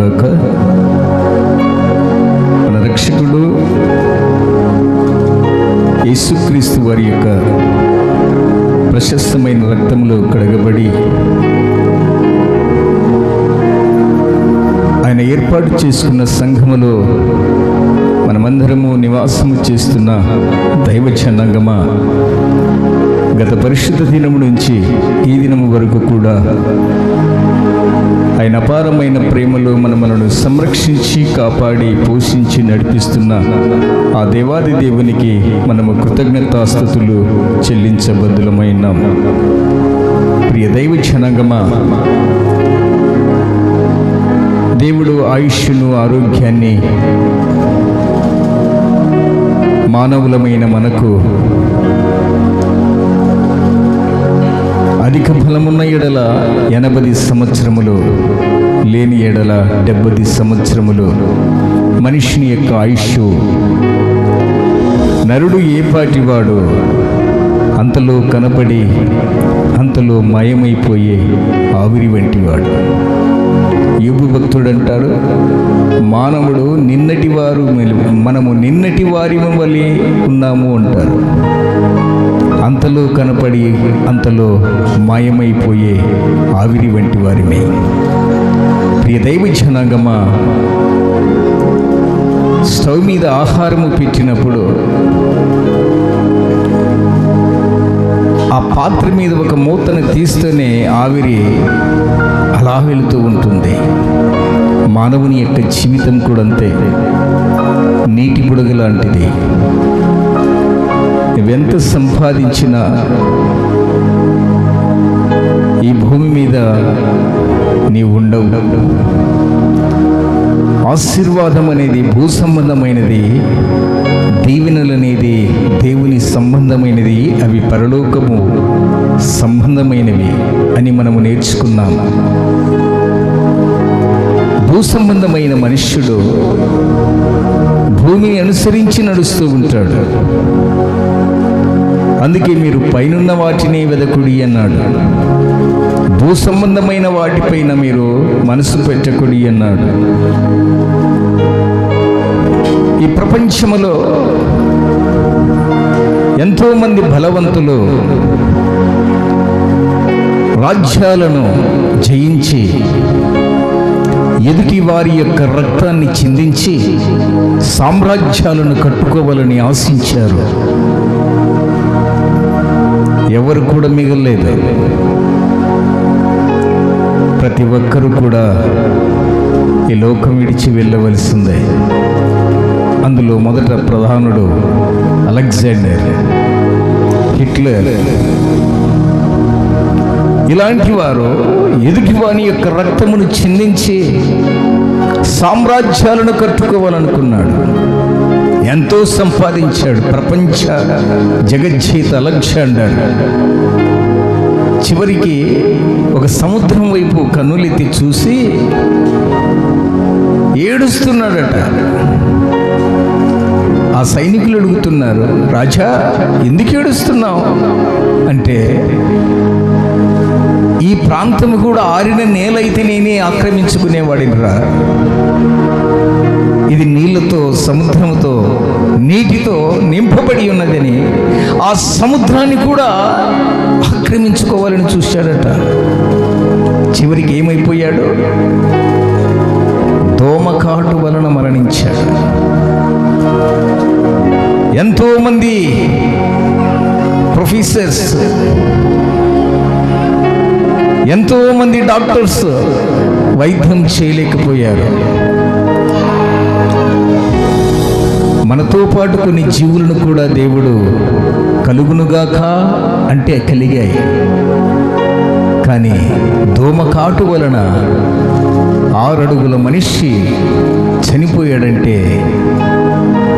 కలుగునుగాక. మన రక్షకుడు యేసుక్రీస్తు వారి యొక్క ప్రశస్తమైన రక్తంలో కడగబడి ఆయన ఏర్పాటు చేసుకున్న సంఘములో మనమందరము నివాసము చేస్తున్న దైవ జనాంగమా, గత పరిశుద్ధ దినము నుంచి ఈ దినము వరకు కూడా ఆయన అపారమైన ప్రేమలో మనలను సంరక్షించి కాపాడి పోషించి నడిపిస్తున్న ఆ దేవాది దేవునికి మనము కృతజ్ఞతాస్తుతులు చెల్లించబద్దులమైనాం. ప్రియ దైవ జనాంగమా, దేవుడు ఆయుష్ను ఆరోగ్యాన్ని మానవులమైన మనకు అధిక ఫలమున్న ఎడల 80 సంవత్సరములు, లేని ఎడల 70 సంవత్సరములు మనిషిని యొక్క ఆయుష్. నరుడు ఏ పాటివాడు అంతలో కనపడి అంతలో మాయమైపోయే ఆవిరి వంటివాడు. యోబు భక్తుడు అంటాడు, మానవుడు మనము నిన్నటి వారి వలె ఉన్నాము అంటారు. అంతలో కనపడి అంతలో మాయమైపోయే ఆవిరి వంటి వారిని. ప్రియ దైవ జనాంగమా, స్టవ్ మీద ఆహారము పెట్టినప్పుడు ఆ పాత్ర మీద ఒక మూతను తీస్తూనే ఆవిరి అలా వెళుతూ ఉంటుంది. మానవుని యొక్క జీవితం కూడా అంతే, నీటి బుడగ లాంటిది. నువ్వెంత సంపాదించినా ఈ భూమి మీద నీవు ఉండవు. ఆశీర్వాదం అనేది భూ సంబంధమైనది, దీవెనలు అనేది దేవుని సంబంధమైనది, అవి పరలోకము సంబంధమైనవి అని మనము నేర్చుకున్నాం. భూ సంబంధమైన మనుష్యుడు భూమిని అనుసరించి నడుస్తూ ఉంటాడు. అందుకే మీరు పైనున్న వాటిని వెదకుడి అన్నాడు. భూ సంబంధమైన వాటిపైన మీరు మనసు పెట్టకుడి అన్నాడు. ఈ ప్రపంచములో ఎంతోమంది బలవంతులు రాజ్యాలను జయించి ఎదుటి వారి యొక్క రక్తాన్ని చిందించి సామ్రాజ్యాలను కట్టుకోవాలని ఆశించారు. ఎవరు కూడా మిగలలేదు. ప్రతి ఒక్కరూ కూడా ఈ లోకం విడిచి వెళ్ళవలసిందే. అందులో మొదట ప్రధానుడు అలెగ్జాండర్, హిట్లర్, ఇలాంటి వారు ఎదుటివాని యొక్క రక్తమును చిందించి సామ్రాజ్యాలను కట్టుకోవాలనుకున్నాడు. ఎంతో సంపాదించాడు. ప్రపంచ జగజ్జీత అలెగ్జాండర్ చివరికి ఒక సముద్రం వైపు కన్నులెత్తి చూసి ఏడుస్తున్నాడట. ఆ సైనికులు అడుగుతున్నారు, రాజా ఎందుకు ఏడుస్తున్నావు అంటే, ఈ ప్రాంతం కూడా ఆరిన నేలైతే నేనే ఆక్రమించుకునేవాడిరా. ఇది నీళ్లతో, సముద్రంతో, నీటితో నింపబడి ఉన్నదని ఆ సముద్రాన్ని కూడా ఆక్రమించుకోవాలని చూశాడట. చివరికి ఏమైపోయాడు? దోమకాటు వలన మరణించాడు. ఎంతోమంది ప్రొఫెసర్స్, ఎంతోమంది డాక్టర్స్ వైద్యం చేయలేకపోయారు. మనతో పాటు కొన్ని జీవులను కూడా దేవుడు కలుగునుగాక అంటే కలిగాయి. కానీ దోమకాటు వలన 6 అడుగుల మనిషి చనిపోయాడంటే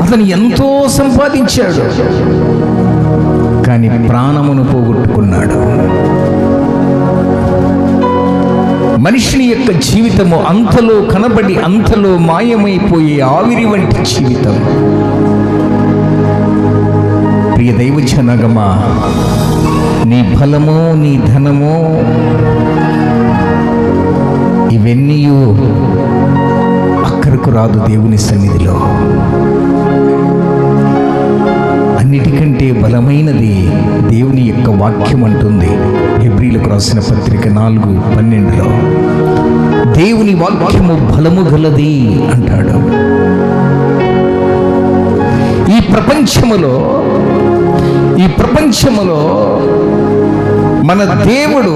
అతను ఎంతో సంపాదించాడు, కానీ ప్రాణమును పోగొట్టుకున్నాడు. మనిషిని యొక్క జీవితము అంతలో కనబడి అంతలో మాయమైపోయే ఆవిరి వంటి జీవితం. ప్రియ దైవ జనాంగమా, నీ బలము, నీ ధనము, ఇవన్నీ ఎందుకు రాదు దేవుని సన్నిధిలో? అన్నిటికంటే బలమైనది దేవుని యొక్క వాక్యం అంటుంది. హెబ్రీలకు రాసిన పత్రిక 4:12 దేవుని వాక్యము బలము గలది అంటాడు. ఈ ప్రపంచములో మన దేవుడు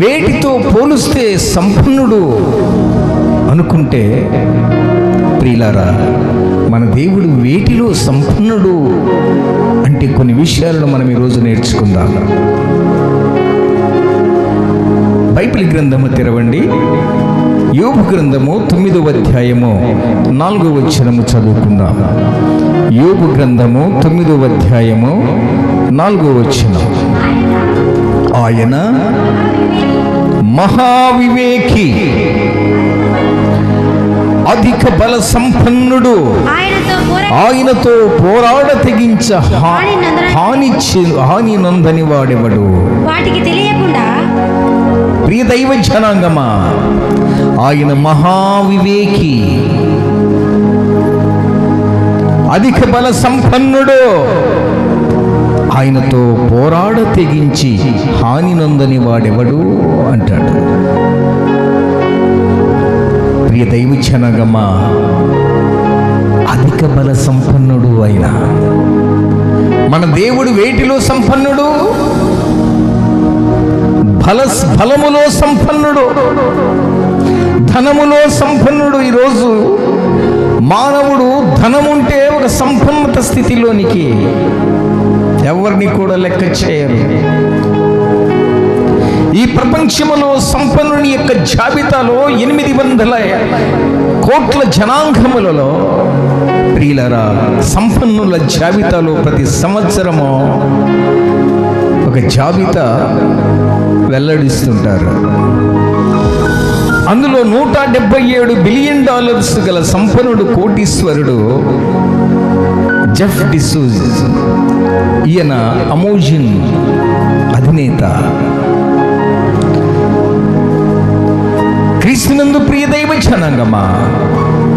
వేటితో పోలిస్తే సంపన్నుడు అనుకుంటే, ప్రియులారా, మన దేవుడు వేటిలో సంపన్నుడు అంటే కొన్ని విషయాలను మనం ఈరోజు నేర్చుకుందాం. బైబిల్ గ్రంథము తెరవండి. యోబు గ్రంథము 9వ అధ్యాయము 4వ వచనము చదువుకుందాం. యోబు గ్రంథము 9వ అధ్యాయము 4వ వచనం. ఆయన మహావివేకి, అధిక బల సంపన్నుడు, ఆయనతో పోరాడ తెగించ హాని నందని వాడెవడు. వాటికి తెలియకుండా ప్రియ దైవ జనాంగమా, ఆయన మహావివేకి, అధిక బల సంపన్నుడు, ఆయనతో పోరాడ తెగించి హాని నొందని వాడెవడు అంటాడు. ప్రియ దైవ జనాంగమా, అధిక బల సంపన్నుడు ఆయన. మన దేవుడు వేటిలో సంపన్నుడు? బలములో సంపన్నుడు, ధనములో సంపన్నుడు. ఈరోజు మానవుడు ధనముంటే ఒక సంపన్నత స్థితిలోనికి ఎవరిని కూడా లెక్క చేయరు. ఈ ప్రపంచములో సంపన్నుని యొక్క జాబితాలో 800 కోట్ల జనాంగములలో, ప్రియులారా, సంపన్నుల జాబితాలో ప్రతి సంవత్సరము ఒక జాబితా వెల్లడిస్తుంటారు. అందులో $177 బిలియన్ గల సంపన్నుడు, కోటీశ్వరుడు జెఫ్ డిసూజ్. ఈయన అమోజిన్ అధినేత. క్రీస్తునందు ప్రియ దైవ జనాంగమా,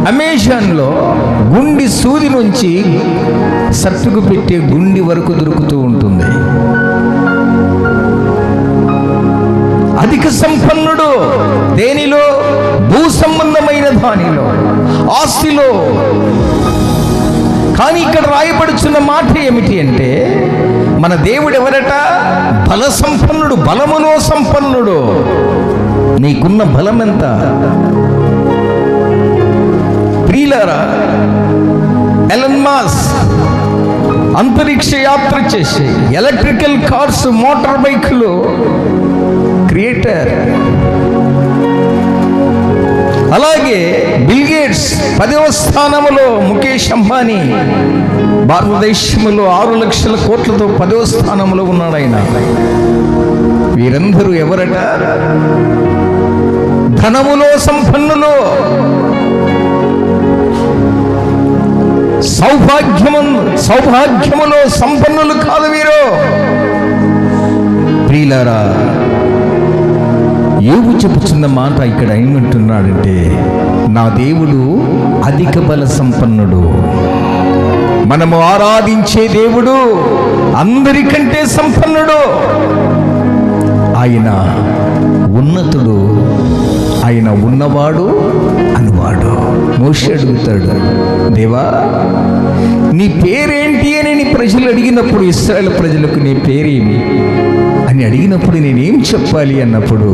అమెజాన్లో గుండి సూది నుంచి సత్తుకు పెట్టే గుండి వరకు దొరుకుతూ ఉంటుంది. అధిక సంపన్నుడు. దేనిలో? భూ సంబంధమైన దానిలో, ఆస్తిలో. కానీ ఇక్కడ రాయబడుచున్న మాట ఏమిటి అంటే, మన దేవుడు ఎవరట? బల సంపన్నుడు, బలములో సంపన్నుడు. నీకున్న బలం ఎంత? ప్రియులారా, ఎలన్ మాస్క్ అంతరిక్ష యాత్ర చేసి ఎలక్ట్రికల్ కార్స్, మోటార్ బైకులు క్రియేటర్. అలాగే బిల్ గేట్స్ 10వ స్థానంలో, ముఖేష్ అంబానీ భారతదేశంలో 6 లక్షల కోట్లతో 10వ స్థానంలో ఉన్నాడు ఆయన. వీరందరూ ఎవరట? ధనములో సంపన్నులు, సౌభాగ్యములో సంపన్నులు కాదు వీరు. ప్రియులారా, యోబు చెప్పుచున్న మాట ఇక్కడ ఏమంటున్నాడంటే, నా దేవుడు అధిక బల సంపన్నుడు. మనము ఆరాధించే దేవుడు అందరికంటే సంపన్నుడు. ఆయన ఉన్నతుడు, ఆయన ఉన్నవాడు అనువాడు. మోషే అడుగుతాడు, దేవా నీ పేరేంటి అని నీ ప్రజలు అడిగినప్పుడు, ఇశ్రాయేలు ప్రజలకు నీ పేరేమి అని అడిగినప్పుడు నేనేం చెప్పాలి అన్నప్పుడు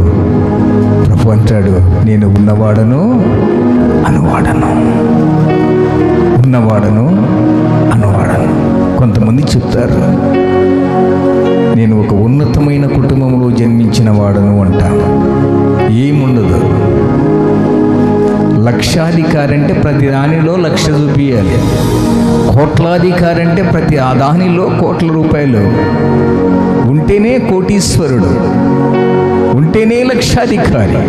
ప్రభు అంటాడు, నేను ఉన్నవాడను అనువాడను. ఉన్నవాడను అనువాడను. కొంతమంది చెప్తారు, నేను ఒక ఉన్నతమైన కుటుంబంలో జన్మించిన వాడను అంటాను. ఏముండదు. లక్షాధికారి అంటే ప్రతి దానిలో 1,00,000 చూపియాలి. కోట్లాధికారి అంటే ప్రతి ఆ దానిలో కోట్ల రూపాయలు ఉంటేనే కోటీశ్వరుడు, ఉంటేనే లక్షాధికారి.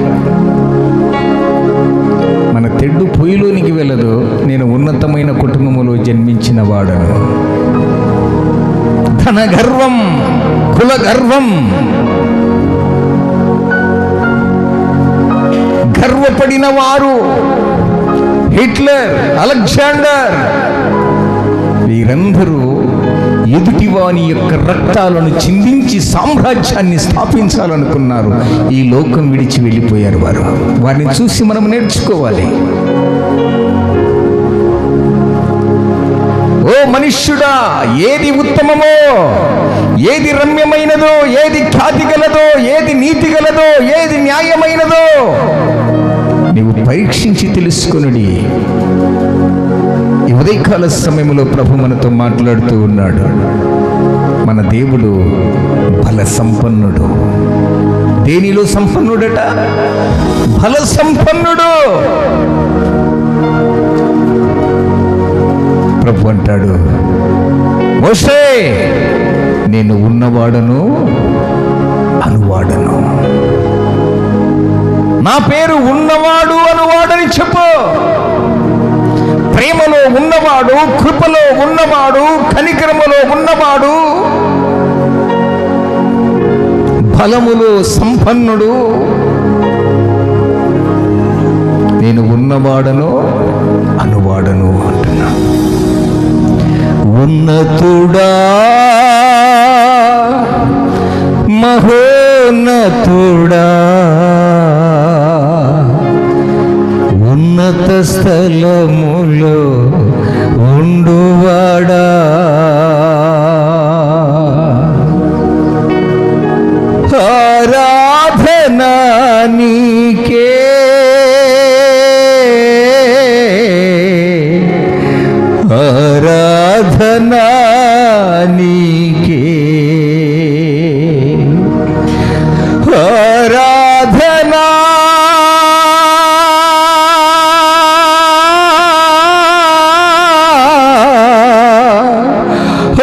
మన తెడ్డు పొయ్యిలోనికి వెళ్ళదు, నేను ఉన్నతమైన కుటుంబంలో జన్మించిన వాడను. ధన గర్వం, కుల గర్వం, గర్వపడిన వారు హిట్లర్, అలెగ్జాండర్, వీరందరూ ఎదుటివాని యొక్క రక్తాలను చిందించి సామ్రాజ్యాన్ని స్థాపించాలనుకున్నారు. ఈ లోకం విడిచి వెళ్ళిపోయారు. వారిని చూసి మనం నేర్చుకోవాలి. ఓ మనుష్యుడా, ఏది ఉత్తమమో, ఏది రమ్యమైనదో, ఏది ఖ్యాతి గలదో, ఏది నీతి గలదో, ఏది న్యాయమైనదో నీవు పరీక్షించి తెలుసుకొనుడి. ఈ ఉదయకాల సమయంలో ప్రభు మనతో మాట్లాడుతూ ఉన్నాడు. మన దేవుడు బల సంపన్నుడు. దేనిలో సంపన్నుడట? బల సంపన్నుడు. ప్రభు అంటాడు, మోషే నేను ఉన్నవాడను అనువాడను. నా పేరు ఉన్నవాడు అనువాడని చెప్పు. ప్రేమలో ఉన్నవాడు, కృపలో ఉన్నవాడు, కనికరములో ఉన్నవాడు, బలములో సంపన్నుడు. నేను ఉన్నవాడను అనువాడను అంటున్నా. ఉన్నతుడా, మహోన్నతుడా, ఉన్నత స్థలములో ఉండువాడా, ఆరాధన నీకే, ఆరాధన నీకే, ఆరాధన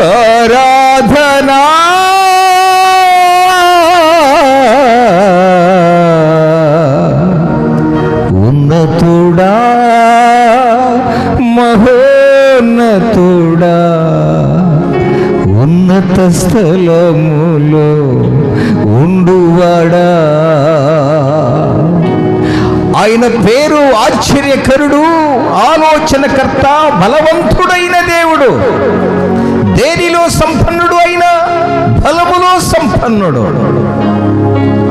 ఆరాధన ఉన్నతుడా, మహోన్నతుడా, ఉన్నత స్థలములో ఉండువాడా. ఆయన పేరు ఆశ్చర్యకరుడు, ఆలోచనకర్త, బలవంతుడైన దేవుడు. దేనిలో సంపన్నుడు? అయిన బలములో సంపన్నుడు.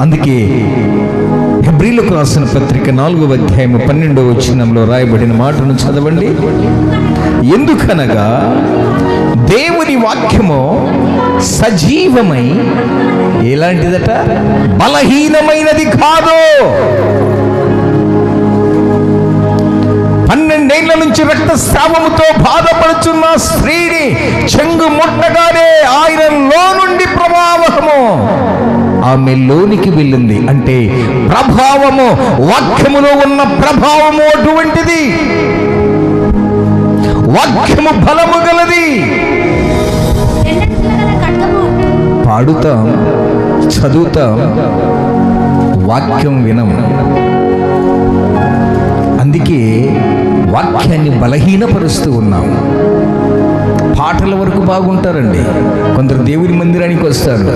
అందుకే హెబ్రీలకు రాసిన పత్రిక 4వ అధ్యాయము 12వ వచనంలో రాయబడిన మాటను చదవండి. ఎందుకనగా దేవుని వాక్యము సజీవమై ఎలాంటిదట? బలహీనమైనది కాదు. 12 ఏళ్ల నుంచి రక్తస్రావముతో బాధపడుచున్న స్త్రీని చెంగు ముట్టగానే ఆయనలో నుండి ప్రభావము ఆమెలోనికి వెళ్ళింది. అంటే ప్రభావము, వాక్యములో ఉన్న ప్రభావము అటువంటిది. వాక్యము బలము గలది. పాడుతాం, చదువుతాం, వాక్యం వినం. అందుకే వాక్యాన్ని బలహీనపరుస్తూ ఉన్నాం. పాటల వరకు బాగుంటారండి. కొందరు దేవుని మందిరానికి వస్తారు,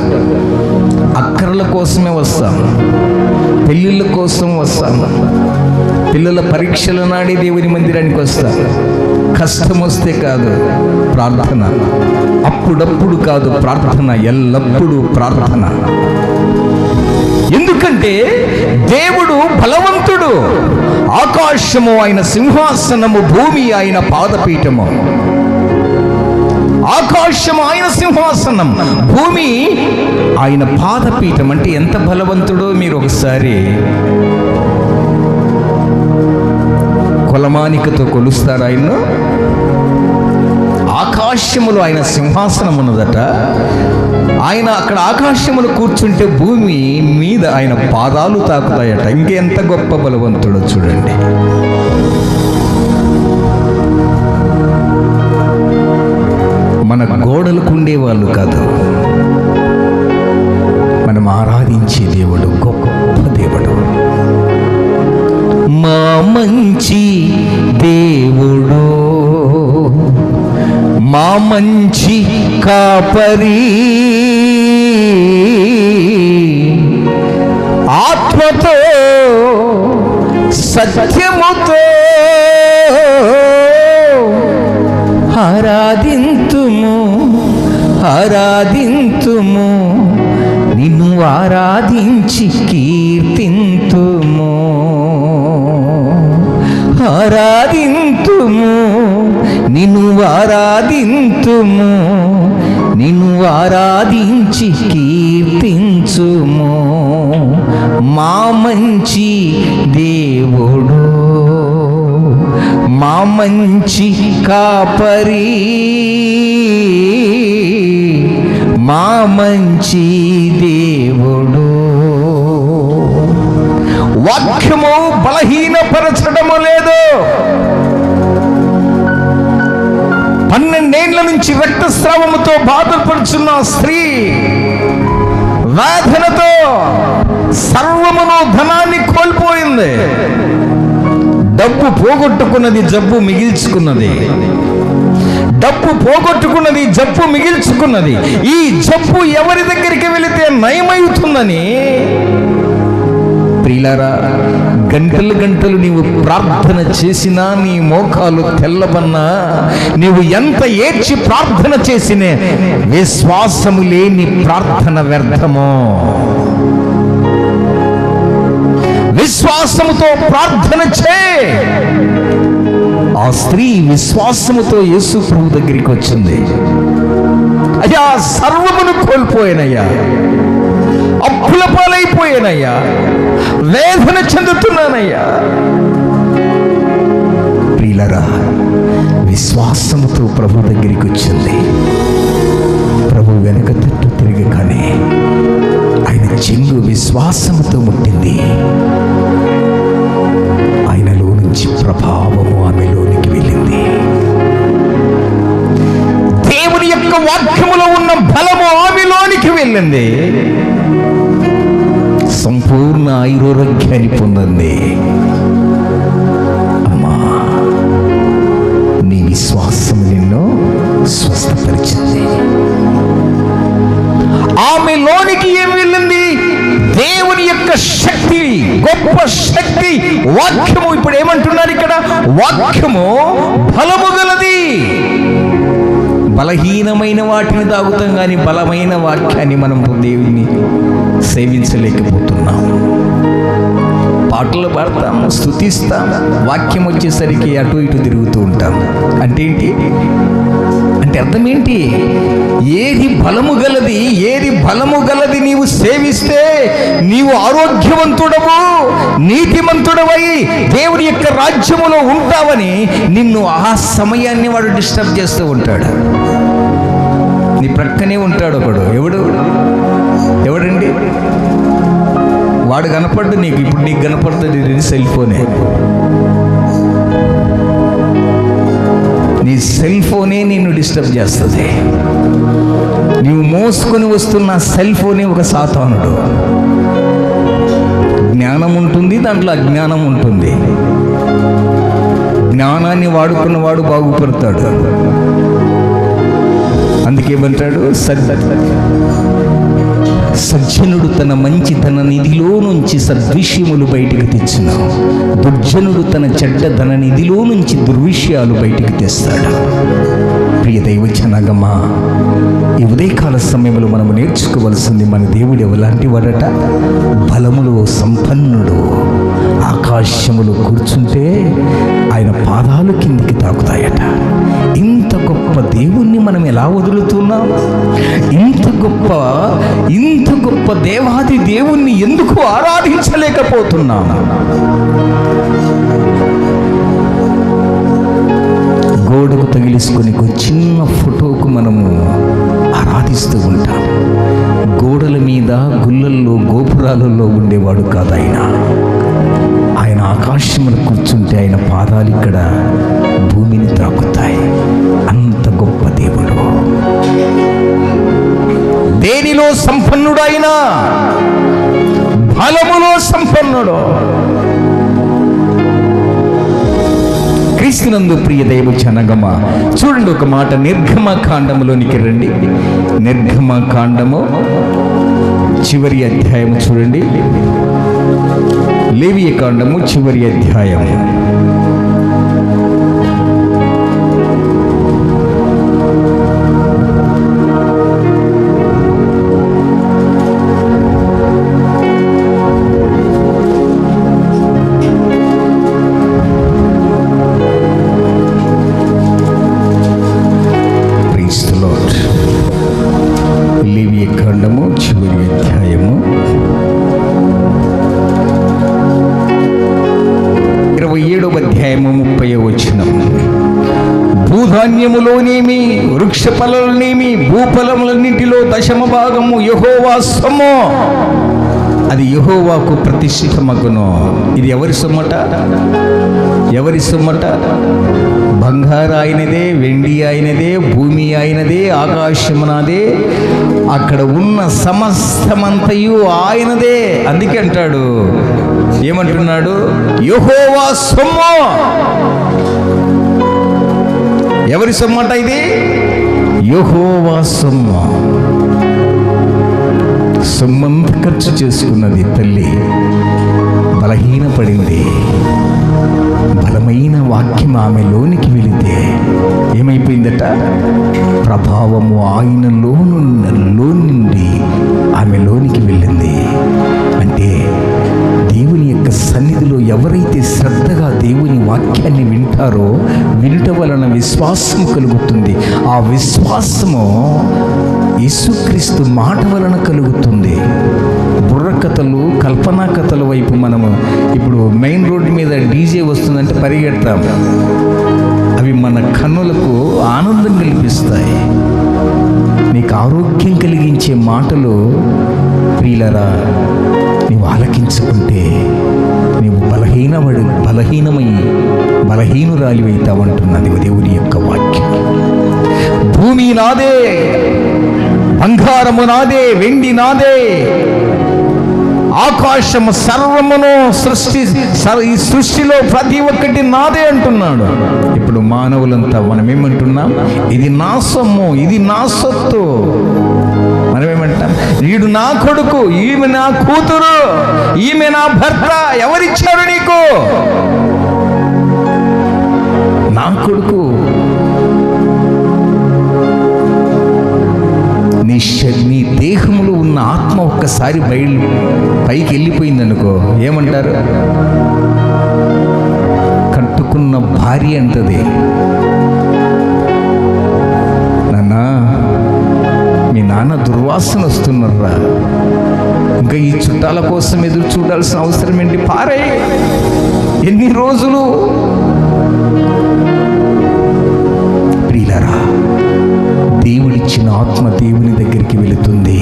అక్కర్ల కోసమే వస్తాం, పెళ్ళిళ్ళ కోసం వస్తాం, పిల్లల పరీక్షల నాడే దేవుని మందిరానికి వస్తాం. కష్టం వస్తే కాదు ప్రార్థన, అప్పుడప్పుడు కాదు ప్రార్థన, ఎల్లప్పుడూ ప్రార్థన. ఎందుకంటే దేవుడు బలవంతుడు. ఆకాశము ఆయన సింహాసనము, భూమి ఆయన పాదపీఠము. ఆకాశం ఆయన సింహాసనం, భూమి ఆయన పాదపీఠం. అంటే ఎంత బలవంతుడో మీరు ఒకసారి కొలమానికతో కొలుస్తారు. ఆయన్ను ఆకాశములో ఆయన సింహాసనం ఉన్నదట. ఆయన అక్కడ ఆకాశములు కూర్చుంటే భూమి మీద ఆయన పాదాలు తాకుతాయట. ఇంకెంత గొప్ప బలవంతుడో చూడండి. మన గోడలకు ఉండేవాళ్ళు కాదు, మనం ఆరాధించే దేవుడు గొప్ప దేవుడు. మా మంచి దేవుడు, మా మంచి కాపరి, ఆత్మతో సత్యముతో ఆరాధింతుము ఆరాధింతుము నిన్ను ఆరాధించి కీర్తింతుము ఆరాధింతుము నిన్ను ఆరాధింతుము నిన్ను ఆరాధించి కీర్తించుము మా మంచి దేవుడు మా మంచి కాపరి మా మంచి దేవుడు. వాక్యము బలహీనపరచడము లేదు. 12 ఏళ్ల నుంచి రక్తస్రావముతో బాధపడుచున్న స్త్రీ వేదనతో సర్వమును ధనాన్ని కోల్పోయింది. డబ్బు పోగొట్టుకున్నది, జబ్బు మిగిల్చుకున్నది. డబ్బు పోగొట్టుకున్నది, జబ్బు మిగిల్చుకున్నది. ఈ జబ్బు ఎవరి దగ్గరికి వెళితే నయమవుతుందని ప్రియులారా, గంటలు గంటలు నీవు ప్రార్థన చేసినా, నీ మోకాలు తెల్లబన్నా, నీవు ఎంత ఏడ్చి ప్రార్థన చేసినే విశ్వాసము లేని ప్రార్థన వ్యర్థమో. విశ్వాసముతో ప్రార్థన చే. ఆ స్త్రీ విశ్వాసముతో యేసు ప్రభు దగ్గరికి వచ్చింది. అయ్యా, సర్వమును కోల్పోయానయ్యా, అప్పుల పాలైపోయానయ్యా, వేదన చెందుతున్నానయ్యా. ప్రియులారా, విశ్వాసముతో ప్రభు దగ్గరికి వచ్చింది. ప్రభు వెనక తట్టు తిరగగానే ఆయన చెంగు విశ్వాసముతో ముట్టింది. ఆయనలో నుంచి ప్రభావము ఆమెలోనికి వెళ్ళింది. దేవుని యొక్క వాక్యములో ఉన్న బలము ఆమెలోనికి వెళ్ళింది. సంపూర్ణ ఆయురోగ్యాన్ని పొందింది. అమ్మా, నీ విశ్వాసం నిన్ను స్వస్థపరిచింది. ఆమెలోనికి ఏం వెళ్ళింది? దేవుని యొక్క శక్తి, గొప్ప శక్తి. వాక్యము ఇప్పుడు ఏమంటున్నారు ఇక్కడ? వాక్యము బలము గలది. బలహీనమైన వాటిని తాగుతాం, కానీ బలమైన వాక్యాన్ని మనం దేవుని సేవించలేకపోతున్నాం. పాటలు పాడతాం, స్తుతిస్తాం, వాక్యం వచ్చేసరికి అటు ఇటు తిరుగుతూ ఉంటాం. అంటే ఏంటి? అంటే అర్థం ఏంటి? ఏది బలము గలది, ఏది బలము గలది నీవు సేవిస్తే నీవు ఆరోగ్యవంతుడవు, నీతిమంతుడవై దేవుని యొక్క రాజ్యములో ఉంటావని నిన్ను ఆ సమయాన్ని వాడు డిస్టర్బ్ చేస్తూ ఉంటాడు. నీ ప్రక్కనే ఉంటాడు ఒకడు. ఎవడండి వాడు? కనపడ్డు నీకు. ఇప్పుడు నీకు కనపడుతుంది సెల్ ఫోనే. నీ సెల్ ఫోనే నిన్ను డిస్టర్బ్ చేస్తుంది. నీవు మోసుకొని వస్తున్న సెల్ ఫోనే ఒక సాతానుడు. జ్ఞానం ఉంటుంది, దాంట్లో అజ్ఞానం ఉంటుంది. జ్ఞానాన్ని వాడుకున్నవాడు బాగుపడతాడు. అందుకేమంటాడు? సజ్జనుడు తన మంచితన నిధిలో నుంచి సద్విషయములు బయటికి తెచ్చును, దుర్జనుడు తన చెడ్డ ధన నిధిలో నుంచి దుర్విషయాలు బయటికి తెస్తాడు. ప్రియ దైవ జనాంగమా, ఈ ఉదయకాల సమయంలో మనము నేర్చుకోవలసింది, మన దేవుడు ఎవలాంటి వాడట? బలములో సంపన్నుడు. ఆకాశములో కూర్చుంటే ఆయన పాదాలు కిందికి తాకుతాయట. ఇంత గొప్ప దేవుణ్ణి మనం ఎలా వదులుతున్నాం? ఇంత గొప్ప దేవాది దేవుణ్ణి ఎందుకు ఆరాధించలేకపోతున్నాం? గోడకు తగిలిసుకొని చిన్న ఫోటోకు మనము ఆరాధిస్తూ ఉంటాం. గోడల మీద, గుళ్ళల్లో, గోపురాలలో ఉండేవాడు కాదు ఆయన. ఆయన ఆకాశమున కూర్చుంటే ఆయన పాదాలు ఇక్కడ భూమిని తాకుతాయి. అంత గొప్ప దేవుడు. దేనిలో సంపన్నుడు ఆయన? బలములో సంపన్నుడు. క్రీస్తునందు ప్రియ దైవ జనాంగమా, చూడండి ఒక మాట. నిర్గమకాండములోనికి రండి. నిర్గమకాండము చివరి అధ్యాయము చూడండి. లేవియకాండము చివరి అధ్యాయము కాండము చివరి అధ్యాయము 27వ అధ్యాయము 30వ వచనం. భూధాన్యములోనేమి వృక్ష ఫలములోనేమి భూఫలములన్నింటిలో 10వ భాగము యెహోవా సొమ్ము, అది యెహోవాకు ప్రతిష్ఠితమగును. ఇది ఎవరి సొమ్మట? ఎవరి సొమ్మట? బంగారు ఆయనదే, వెండి ఆయనదే, భూమి ఆయనదే, ఆకాశమునాదే, అక్కడ ఉన్న సమస్తమంతయు ఆయనదే. అందుకే అంటాడు, ఏమంటున్నాడు? యెహోవా సొమ్ము. ఎవరి సొమ్మట ఇది? యెహోవా సొమ్ము. సొమ్మంత ఖర్చు చేసుకున్నది తల్లి, బలహీనపడింది. బలమైన వాక్యం ఆమెలోనికి వెళితే ఏమైపోయిందట? ప్రభావము ఆయనలో నుండి ఆమెలోనికి వెళ్ళింది. అంటే దేవుని యొక్క సన్నిధిలో ఎవరైతే శ్రద్ధగా దేవుని వాక్యాన్ని వింటారో, వినుట వలన విశ్వాసము కలుగుతుంది. ఆ విశ్వాసము యేసుక్రీస్తు మాట వలన కలుగుతుంది. బుర్రకథలు, కల్పనా కథల వైపు మనము ఇప్పుడు మెయిన్ రోడ్డు మీద డీజే వస్తుందంటే పరిగెడతాం. అవి మన కన్నులకు ఆనందం కల్పిస్తాయి. నీకు ఆరోగ్యం కలిగించే మాటలు ప్రియులరా నీవు ఆలకించుకుంటే నీవు బలహీనురాలివైతావంటున్నది దేవుని యొక్క వాక్యం. భూమి నాదే, బంగారము నాదే, వెండి నాదే, ఆకాశము సర్వమును ఈ సృష్టిలో ప్రతి ఒక్కటి నాదే అంటున్నాడు. ఇప్పుడు మానవులంతా మనం ఏమంటున్నాం? ఇది నా సొమ్ము, ఇది నా సొత్తు. మనమేమంటాం? వీడు నా కొడుకు, ఈమె నా కూతురు, ఈమె నా భర్త. ఎవరిచ్చారు నీకు? నా కొడుకు. నీ దేహంలో ఉన్న ఆత్మ ఒక్కసారి పైకి వెళ్ళిపోయిందనుకో, ఏమంటారు? కట్టుకున్న భార్య అంటది, నాన్న మీ నాన్న దుర్వాసన వస్తున్నారా, ఇంకా ఈ చుట్టాల కోసం ఎదురు చూడాల్సిన అవసరం ఏంటి? పారే. ఎన్ని రోజులు? ప్రియులారా, దేవుడిచ్చిన ఆత్మ దేవుని దగ్గరికి వెళుతుంది.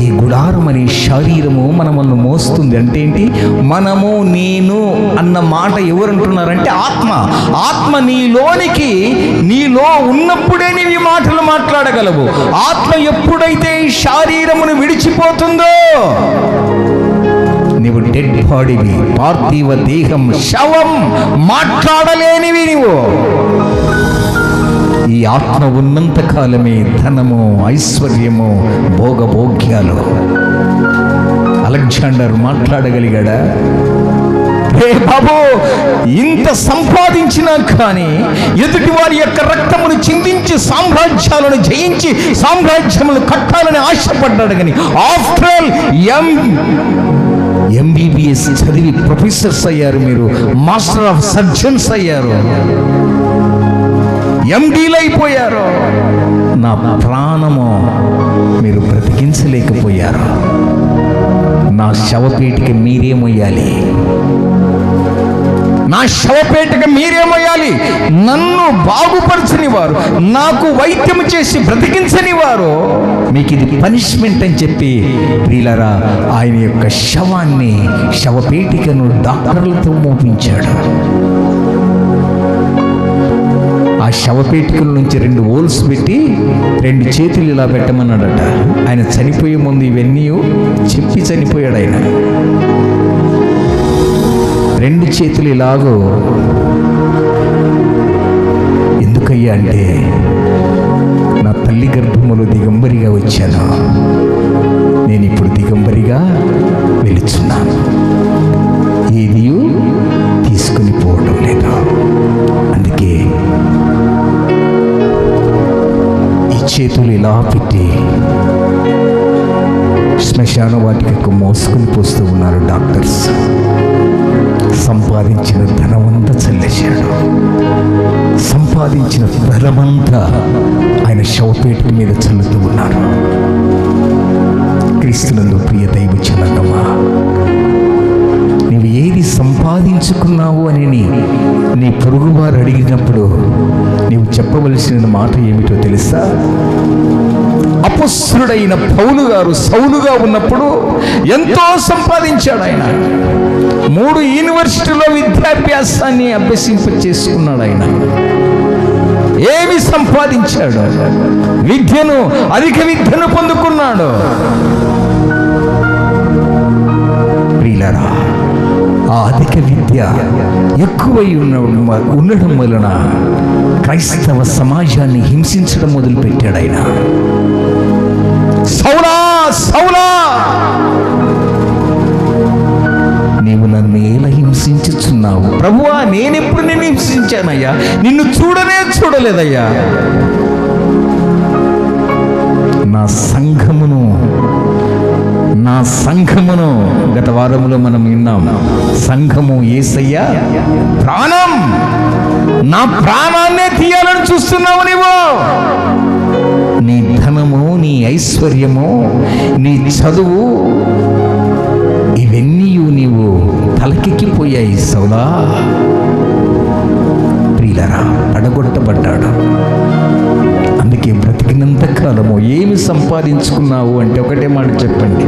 ఈ గుడారం అనే శరీరము మనల్ని మోస్తుంది. అంటే ఏంటి? మనము, నేను అన్న మాట ఎవరంటున్నారంటే ఆత్మ. ఆత్మ నీలోనికి, నీలో ఉన్నప్పుడే నీవు మాటలు మాట్లాడగలవు. ఆత్మ ఎప్పుడైతే ఈ శరీరమును విడిచిపోతుందో నీవు డెడ్ బాడీవి, పార్థివ దేహం, శవం, మాట్లాడలేనివి నీవు. ఈ ఆత్మ ఉన్నంత కాలమే ధనము, ఐశ్వర్యము, భోగభోగ్యాలు. అలెగ్జాండర్ మాట్లాడగలిగాడా? హే బాబు, ఇంత సంపాదించినా కానీ ఎదుటి వారి యొక్క రక్తమును చిందించి సామ్రాజ్యాలను జయించి సామ్రాజ్యములు కట్టాలని ఆశపడ్డాడు. కానీ ఆఫ్టర్ ఆల్ ఎంబీబీఎస్ చదివి ప్రొఫెసర్స్ అయ్యారు, మీరు మాస్టర్ ఆఫ్ సర్జన్స్ అయ్యారు, ఎండీలు అయిపోయారు. నా ప్రాణము మీరు బ్రతికించలేకపోయారు. నా శవపేటికి మీరేమొయ్యాలి? నా శవపేటికి మీరేమొయ్యాలి? నన్ను బాగుపరచని వారు, నాకు వైద్యం చేసి బ్రతికించని వారు, మీకు ఇది పనిష్మెంట్ అని చెప్పి ప్రియులారా ఆయన యొక్క శవపేటికను డాక్టర్లతో మోపించాడు. ఆ శవపేటికల నుంచి 2 హోల్స్ పెట్టి 2 చేతులు ఇలా పెట్టమన్నాడట. ఆయన చనిపోయే ముందు ఇవన్నీ చెప్పి చనిపోయాడు. ఆయన 2 చేతులు ఇలాగో ఎందుకయ్యా అంటే, నా తల్లి గర్భములో దిగంబరిగా వచ్చాను, నేను ఇప్పుడు దిగంబరిగా వెళుచున్నాను, ఏది తీసుకుని పోవడం లేదు. అందుకే ఈ చేతులు ఇలా పెట్టి శ్మశాన వాటికకు మోసుకుని పోస్తూ ఉన్నారు డాక్టర్స్. సంపాదించిన ధనమంతా చల్లేశాడు. సంపాదించిన బలమంతా ఆయన శవపేట మీద చల్లుతూ ఉన్నారు. క్రీస్తునందు ప్రియ దైవ జనాంగమా, నీవు ఏది సంపాదించుకున్నావు అని నీ పొరుగువారు అడిగినప్పుడు నీవు చెప్పవలసిన మాట ఏమిటో తెలుసా? అపొస్తలుడైన పౌలు గారు సౌలుగా ఉన్నప్పుడు ఎంతో సంపాదించాడు. ఆయన 3 యూనివర్సిటీలో విద్యాభ్యాసాన్ని చేసుకున్నాడు. ఆయన ఏమి సంపాదించాడు? విద్యను, అధిక విద్యను పొందుకున్నాడు. ప్రియులారా, ఆ అధిక విద్య ఎక్కువై ఉండడం వలన క్రైస్తవ సమాజాన్ని హింసించడం మొదలుపెట్టాడు. ఆయన సౌలా సౌలా, నీవు నన్ను ఎలా హింసించుచున్నావు? ప్రభువా, నేనెప్పుడు నిన్ను హింసించానయ్యా? నిన్ను చూడలేదయ్యా. నా సంఘమును గత వారంలో మనం విన్నాం. సంఘము యేసయ్య ప్రాణం. నా ప్రాణాన్నే తీయాలని చూస్తున్నావు నీవు. నీ ధనము, నీ ఐశ్వర్యము, నీ చదువు, ఇవన్నీ నీవు తలకెక్కిపోయాయి సౌలా. ప్రియులారా, పడగొట్టబడ్డాడు. అందుకే బ్రతికినంత కాలము ఏమి సంపాదించుకున్నావు అంటే ఒకటే మాట చెప్పండి.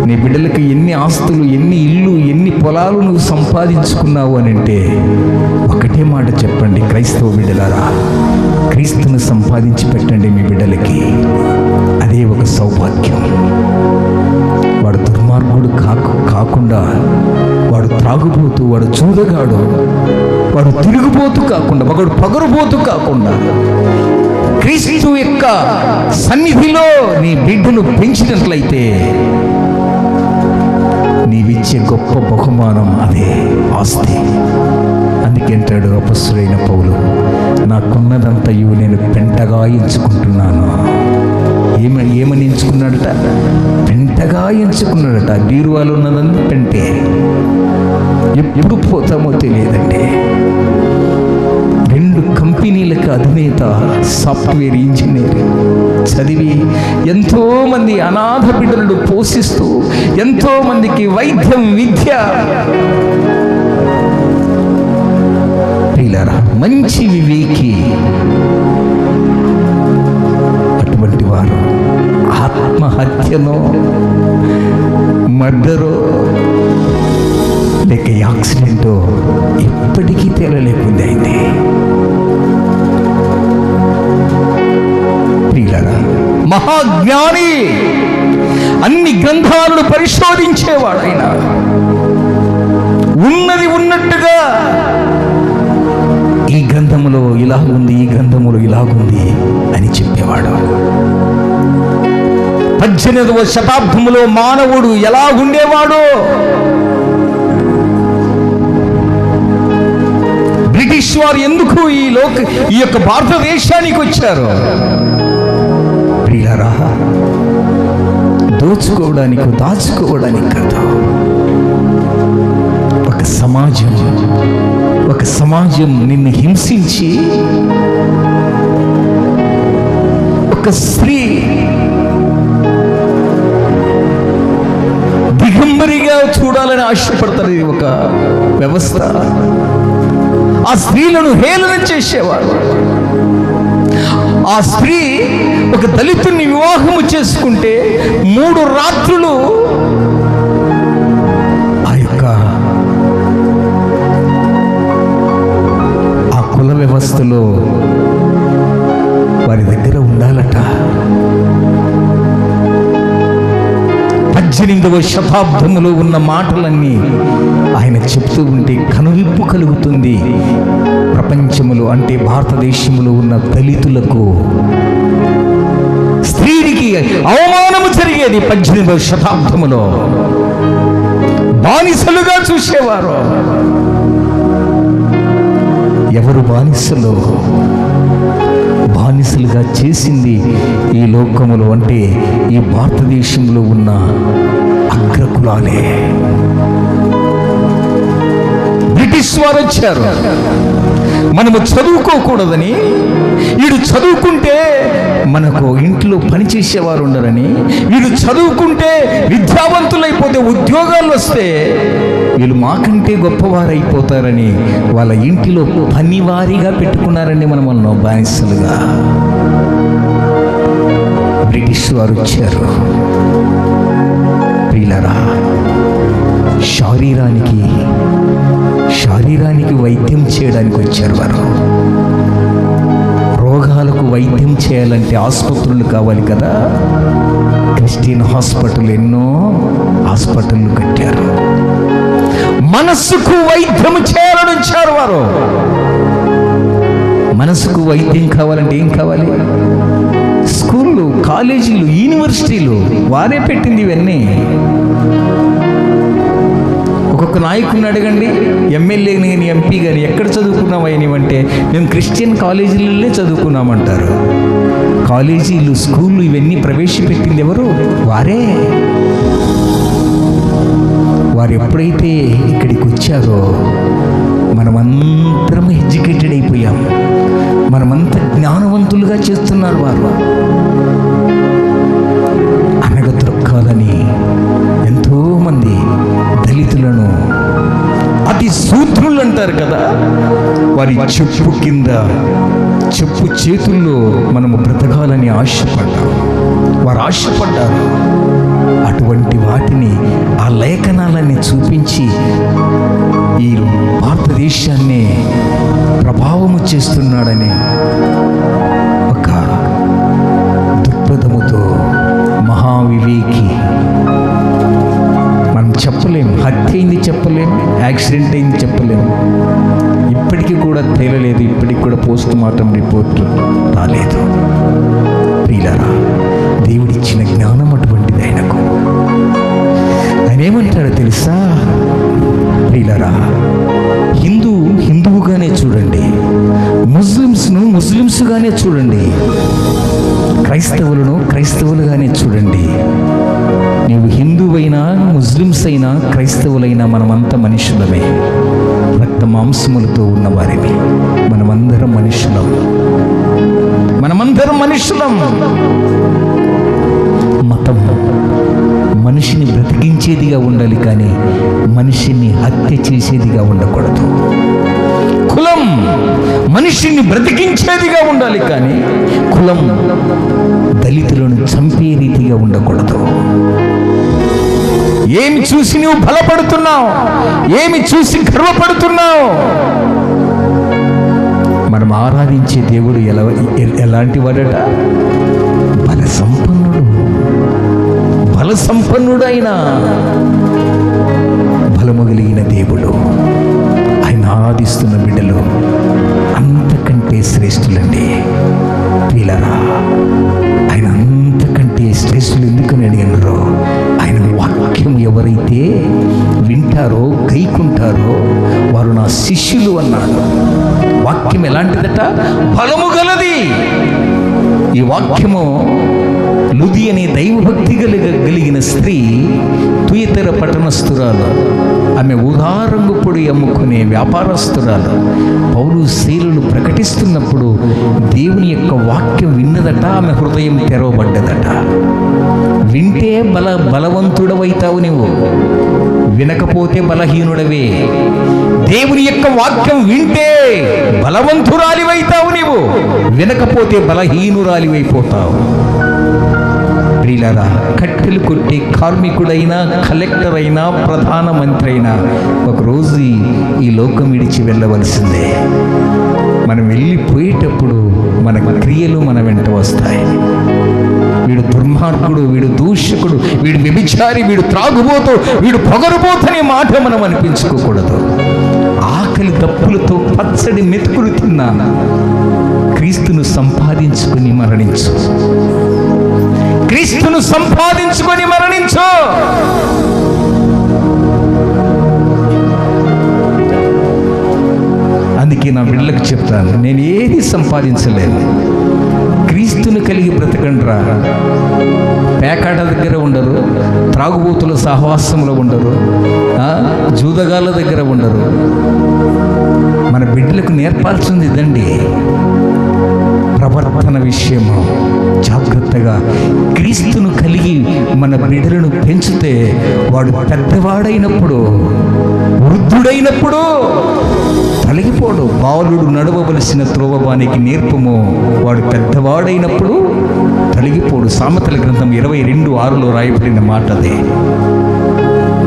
నీ బిడ్డలకు ఎన్ని ఆస్తులు, ఎన్ని ఇల్లు, ఎన్ని పొలాలు నువ్వు సంపాదించుకున్నావు అని అంటే ఒకటే మాట చెప్పండి. క్రైస్తవ బిడ్డలారా, క్రీస్తును సంపాదించి పెట్టండి మీ బిడ్డలకి. అదే ఒక సౌభాగ్యం. వాడు దుర్మార్గుడు కాకుండా, వాడు త్రాగుబోతూ, వాడు చూడగాడు, వాడు తిరుగుబోతూ కాకుండా, వాడు పగరుబోతూ కాకుండా క్రీస్తు యొక్క సన్నిధిలో నీ బిడ్డను పెంచినట్లయితే నీవిచ్చే గొప్ప బహుమానం అదే ఆస్తి. అందుకే అంటాడు అపొస్తలుడైన పౌలు, నాకున్నదంతయు నేను పెంటగా ఎంచుకుంటున్నాను. ఏమని ఎంచుకున్నాడట? పెంటగా ఎంచుకున్నాడట. బీరువాలో ఉన్నదంతా పెంటే. ఎప్పుడు పోతామో తెలియదండి. 2 కంపెనీలకు అధినేత, సాఫ్ట్వేర్ ఇంజనీర్ చదివి ఎంతోమంది అనాథ బిడ్డలను పోషిస్తూ, ఎంతోమందికి వైద్యం, విద్య. ప్రియులారా, మంచి వివేకి. అటువంటి వారు ఆత్మహత్యనో, మర్డరో, లేక యాక్సిడెంటో ఎప్పటికీ తేలలేకుంది. అయితే ప్రియులారా, మహాజ్ఞాని, అన్ని గ్రంథాలను పరిశోధించేవాడు. ఆయన ఉన్నది ఉన్నట్టుగా ఈ గ్రంథములో ఇలాగుంది, ఈ గ్రంథములో ఇలాగుంది అని చెప్పేవాడు. 18వ శతాబ్దములో మానవుడు ఎలా ఉండేవాడో, బ్రిటిష్ వారు ఎందుకు ఈ యొక్క భారతదేశానికి వచ్చారు? ప్రియులారా, దోచుకోవడానికి, దాచుకోవడానికి కాదు. ఒక సమాజం నిన్ను హింసించి, ఒక స్త్రీ దిగంబరిగా చూడాలని ఆశపడతారు. ఇది ఒక వ్యవస్థ. ఆ స్త్రీలను హేళన చేసేవారు. ఆ స్త్రీ ఒక దళితుని వివాహము చేసుకుంటే 3 రాత్రులు ఆ కుల వ్యవస్థలో వారి దగ్గర ఉండాలట. 18వ శతాబ్దములో ఉన్న మాటలన్నీ ఆయన చెప్తూ ఉంటే కనువిప్పు కలుగుతుంది. ప్రపంచములో అంటే భారతదేశంలో ఉన్న దళితులకు, స్త్రీకి అవమానము జరిగేది. 18వ శతాబ్దములో బానిసలుగా చూసేవారు. ఎవరు బానిసలుగా చేసింది ఈ లోకములో అంటే ఈ భారతదేశంలో ఉన్న అగ్రకులాలే. బ్రిటిష్ వారు వచ్చారు. మనము చదువుకోకూడదని, వీడు చదువుకుంటే మనకు ఇంట్లో పనిచేసేవారు ఉండరని, వీడు చదువుకుంటే విద్యావంతులైపోతే ఉద్యోగాలు వస్తే వీళ్ళు మాకంటే గొప్పవారైపోతారని వాళ్ళ ఇంటిలో పనివారిగా పెట్టుకున్నారండి మనల్ని బానిసలుగా. బ్రిటిష్ వారు వచ్చారు. ప్రియులారా, శారీరానికి వైద్యం చేయడానికి వచ్చారు వారు. రోగాలకు వైద్యం చేయాలంటే ఆసుపత్రులు కావాలి కదా. క్రిస్టియన్ హాస్పిటల్ ఎన్నో హాస్పిటళ్ళు కట్టారు. మనస్సుకు వైద్యం చేయాలని వచ్చారు వారు. మనసుకు వైద్యం కావాలంటే ఏం కావాలి? స్కూళ్ళు, కాలేజీలు, యూనివర్సిటీలు వారే పెట్టింది ఇవన్నీ. ఒక్కొక్క నాయకుడిని అడగండి, ఎమ్మెల్యేని కానీ ఎంపీ కానీ ఎక్కడ చదువుకున్నామని, మేము క్రిస్టియన్ కాలేజీలనే చదువుకున్నామంటారు. కాలేజీలు, స్కూళ్ళు ఇవన్నీ ప్రవేశపెట్టింది ఎవరు? వారే. వారు ఎప్పుడైతే ఇక్కడికి వచ్చారో మనమందరం ఎడ్యుకేటెడ్ అయిపోయాం. మనమంతా జ్ఞానవంతులుగా చేస్తున్నారు వారు. అనగదొక్కాలని ఎంతోమంది దళితులను, అతి శూద్రులు అంటారు కదా, వారి చెప్పు కింద, చెప్పు చేతుల్లో మనము బ్రతకాలని ఆశపడ్డాం. వారు ఆశపడ్డారు. అటువంటి వాటిని, ఆ లేఖనాలన్నీ చూపించి ఈ భారతదేశాన్ని ప్రభావము చేస్తున్నాడని ఒక దృక్పథముతో మహావివేకి. మనం చెప్పలేం, హత్య అయింది చెప్పలేం, యాక్సిడెంట్ అయింది చెప్పలేం. ఇప్పటికీ కూడా తేలలేదు. ఇప్పటికి కూడా పోస్ట్ మార్టం రిపోర్ట్ రాలేదు. ప్రియులారా, దేవుడిచ్చిన జ్ఞానం అటువంటిది ఆయనకు. ఆయన ఏమంటాడో తెలుసా? ప్రియులారా, హిందువుగానే చూడండి, ముస్లిమ్స్గానే చూడండి, క్రైస్తవులుగానే చూడండి. నీవు హిందువైనా, ముస్లిమ్స్ అయినా, క్రైస్తవులైనా మనమంతా మనుషులమే. రక్త మాంసములతో ఉన్నవారిని. మనమందరం మనుషులం. మతం మనిషిని బ్రతికించేదిగా ఉండాలి, కానీ మనిషిని హత్య చేసేదిగా ఉండకూడదు. కులం మనిషిని బ్రతికించేదిగా ఉండాలి, కానీ కులం దళితులను చంపే రీతిగా ఉండకూడదు. ఏమి చూసి నువ్వు బలపడుతున్నావు? ఏమి చూసి గర్వపడుతున్నావు? మనం ఆరాధించే దేవుడు ఎలాంటి వాడట? బల సంపన్నుడైన బలము కలిగిన దేవుడు. ఆయన ఆరాధిస్తున్న బిడ్డలు అంతకంటే శ్రేష్ఠులండి. ప్రియులారా, ఆయన అంతకంటే శ్రేష్ఠులు ఎందుకని అడిగినారో, ఆయన వాక్యం ఎవరైతే వింటారో, గైకుంటారో వారు నా శిష్యులు అన్నాడు. వాక్యం ఎలాంటిదట? బలము గలది. ఈ వాక్యము లుది అనే దైవభక్తి కలిగిన స్త్రీ, తుయతర పట్టణస్థురాలు. ఆమె ఉదారంగు పొడి అమ్ముకునే వ్యాపారస్తురాలు. పౌలు శీలులు ప్రకటిస్తున్నప్పుడు దేవుని యొక్క వాక్యం విన్నదట. ఆమె హృదయం తెరవబడ్డదట. వింటే బలవంతుడవైతావు నువ్వు, వినకపోతే బలహీనుడవే. దేవుని యొక్క వాక్యం వింటే బలవంతురాలివైతావు నీవు, వినకపోతే బలహీనురాలివైపోతావు. ప్రియులారా, కట్టెలు కొట్టే కార్మికుడైనా, కలెక్టర్ అయినా, ప్రధానమంత్రి అయినా ఒకరోజు ఈ లోకం విడిచి వెళ్ళవలసిందే. మనం వెళ్ళిపోయేటప్పుడు మన క్రియలు మన వెంట వస్తాయి. వీడు దుర్మార్గుడు, వీడు దూషకుడు, వీడు వ్యభిచారి, వీడు త్రాగుబోతు, వీడు పొగరుబోతనే మాట మనం అనిపించుకోకూడదు. ఆకలి దప్పులతో పచ్చడి మెతుకులు తిన్నా క్రీస్తును సంపాదించుకుని మరణించు. క్రీస్తును సంపాదించుకొని మరణించు. అందుకే నా బిడ్డలకు చెప్తాను, నేను ఏది సంపాదించలేను. క్రీస్తుని కలిగి బ్రతకండ్రా. పేకాట దగ్గర ఉండరు, త్రాగుబోతుల సహవాసంలో ఉండరు, జూదగాళ్ళ దగ్గర ఉండరు. మన బిడ్డలకు నేర్పాల్సింది ఇదండి. ప్రవర్తన విషయము జాగ్రత్తగా క్రీస్తును కలిగి మన బిడ్డలను పెంచితే వాడు పెద్దవాడైనప్పుడు, వృద్ధుడైనప్పుడు తొలగిపోడు. బాలుడు నడవవలసిన త్రోవవానికి నేర్పము, వాడు పెద్దవాడైనప్పుడు తొలగిపోడు. సామెతల గ్రంథం 22:6 రాయబడిన మాట అదే.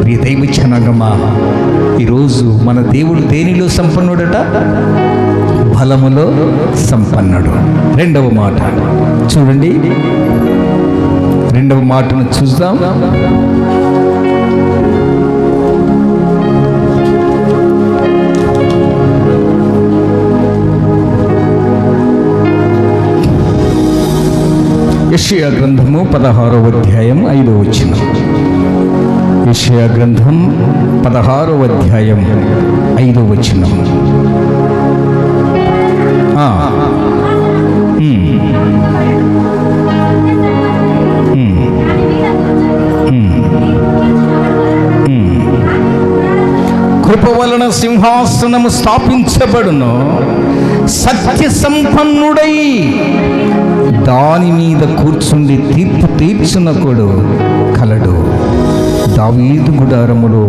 ప్రియ దైవ జనాంగమా, ఈరోజు మన దేవుడు దేనిలో సంపన్నుడట? బలములో సంపన్నుడు. రెండవ మాట చూడండి, రెండవ మాటను చూద్దాం. యెషయా గ్రంథము 16వ అధ్యాయం 5వ వచనం. యెషయా గ్రంథం 16వ అధ్యాయం 5వ వచనం. కృప వలన సింహాసనము స్థాపించబడును, సత్య సంపన్నుడై దాని మీద కూర్చుండి తీర్పు తీర్చునకుడు కలడు. దావీదు గుడారములో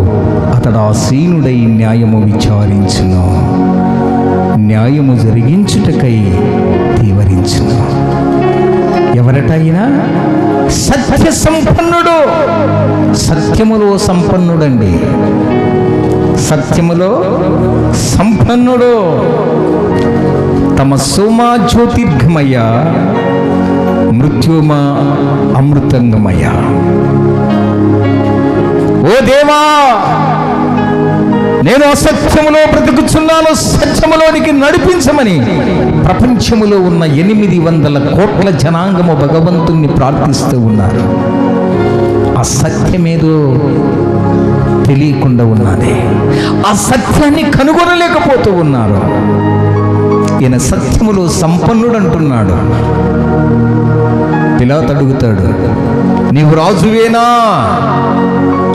అతడు ఆసీనుడై న్యాయము విచారించును, న్యాయము జరిగించుటకై తీవరించును. ఎవరటైనా సత్య సంపన్నుడు, సత్యములో సంపన్నుడండి, సత్యములో సంపన్నుడు. తమ సోమా జ్యోతిర్ఘమయ, మృత్యుమా అమృతంగమయ. ఓ దేవా, నేను అసత్యములో బ్రతుకుచున్నాను, సత్యములోనికి నడిపించమని ప్రపంచములో ఉన్న 800 కోట్ల జనాంగము భగవంతుణ్ణి ప్రార్థిస్తూ ఉన్నారు. ఆ సత్యమేదో తెలియకుండా ఉన్నది, ఆ సత్యాన్ని కనుగొనలేకపోతూ ఉన్నారు. ఈయన సత్యములో సంపన్నుడు అంటున్నాడు. పిలాతు అడుగుతాడు, నీవు రాజువేనా?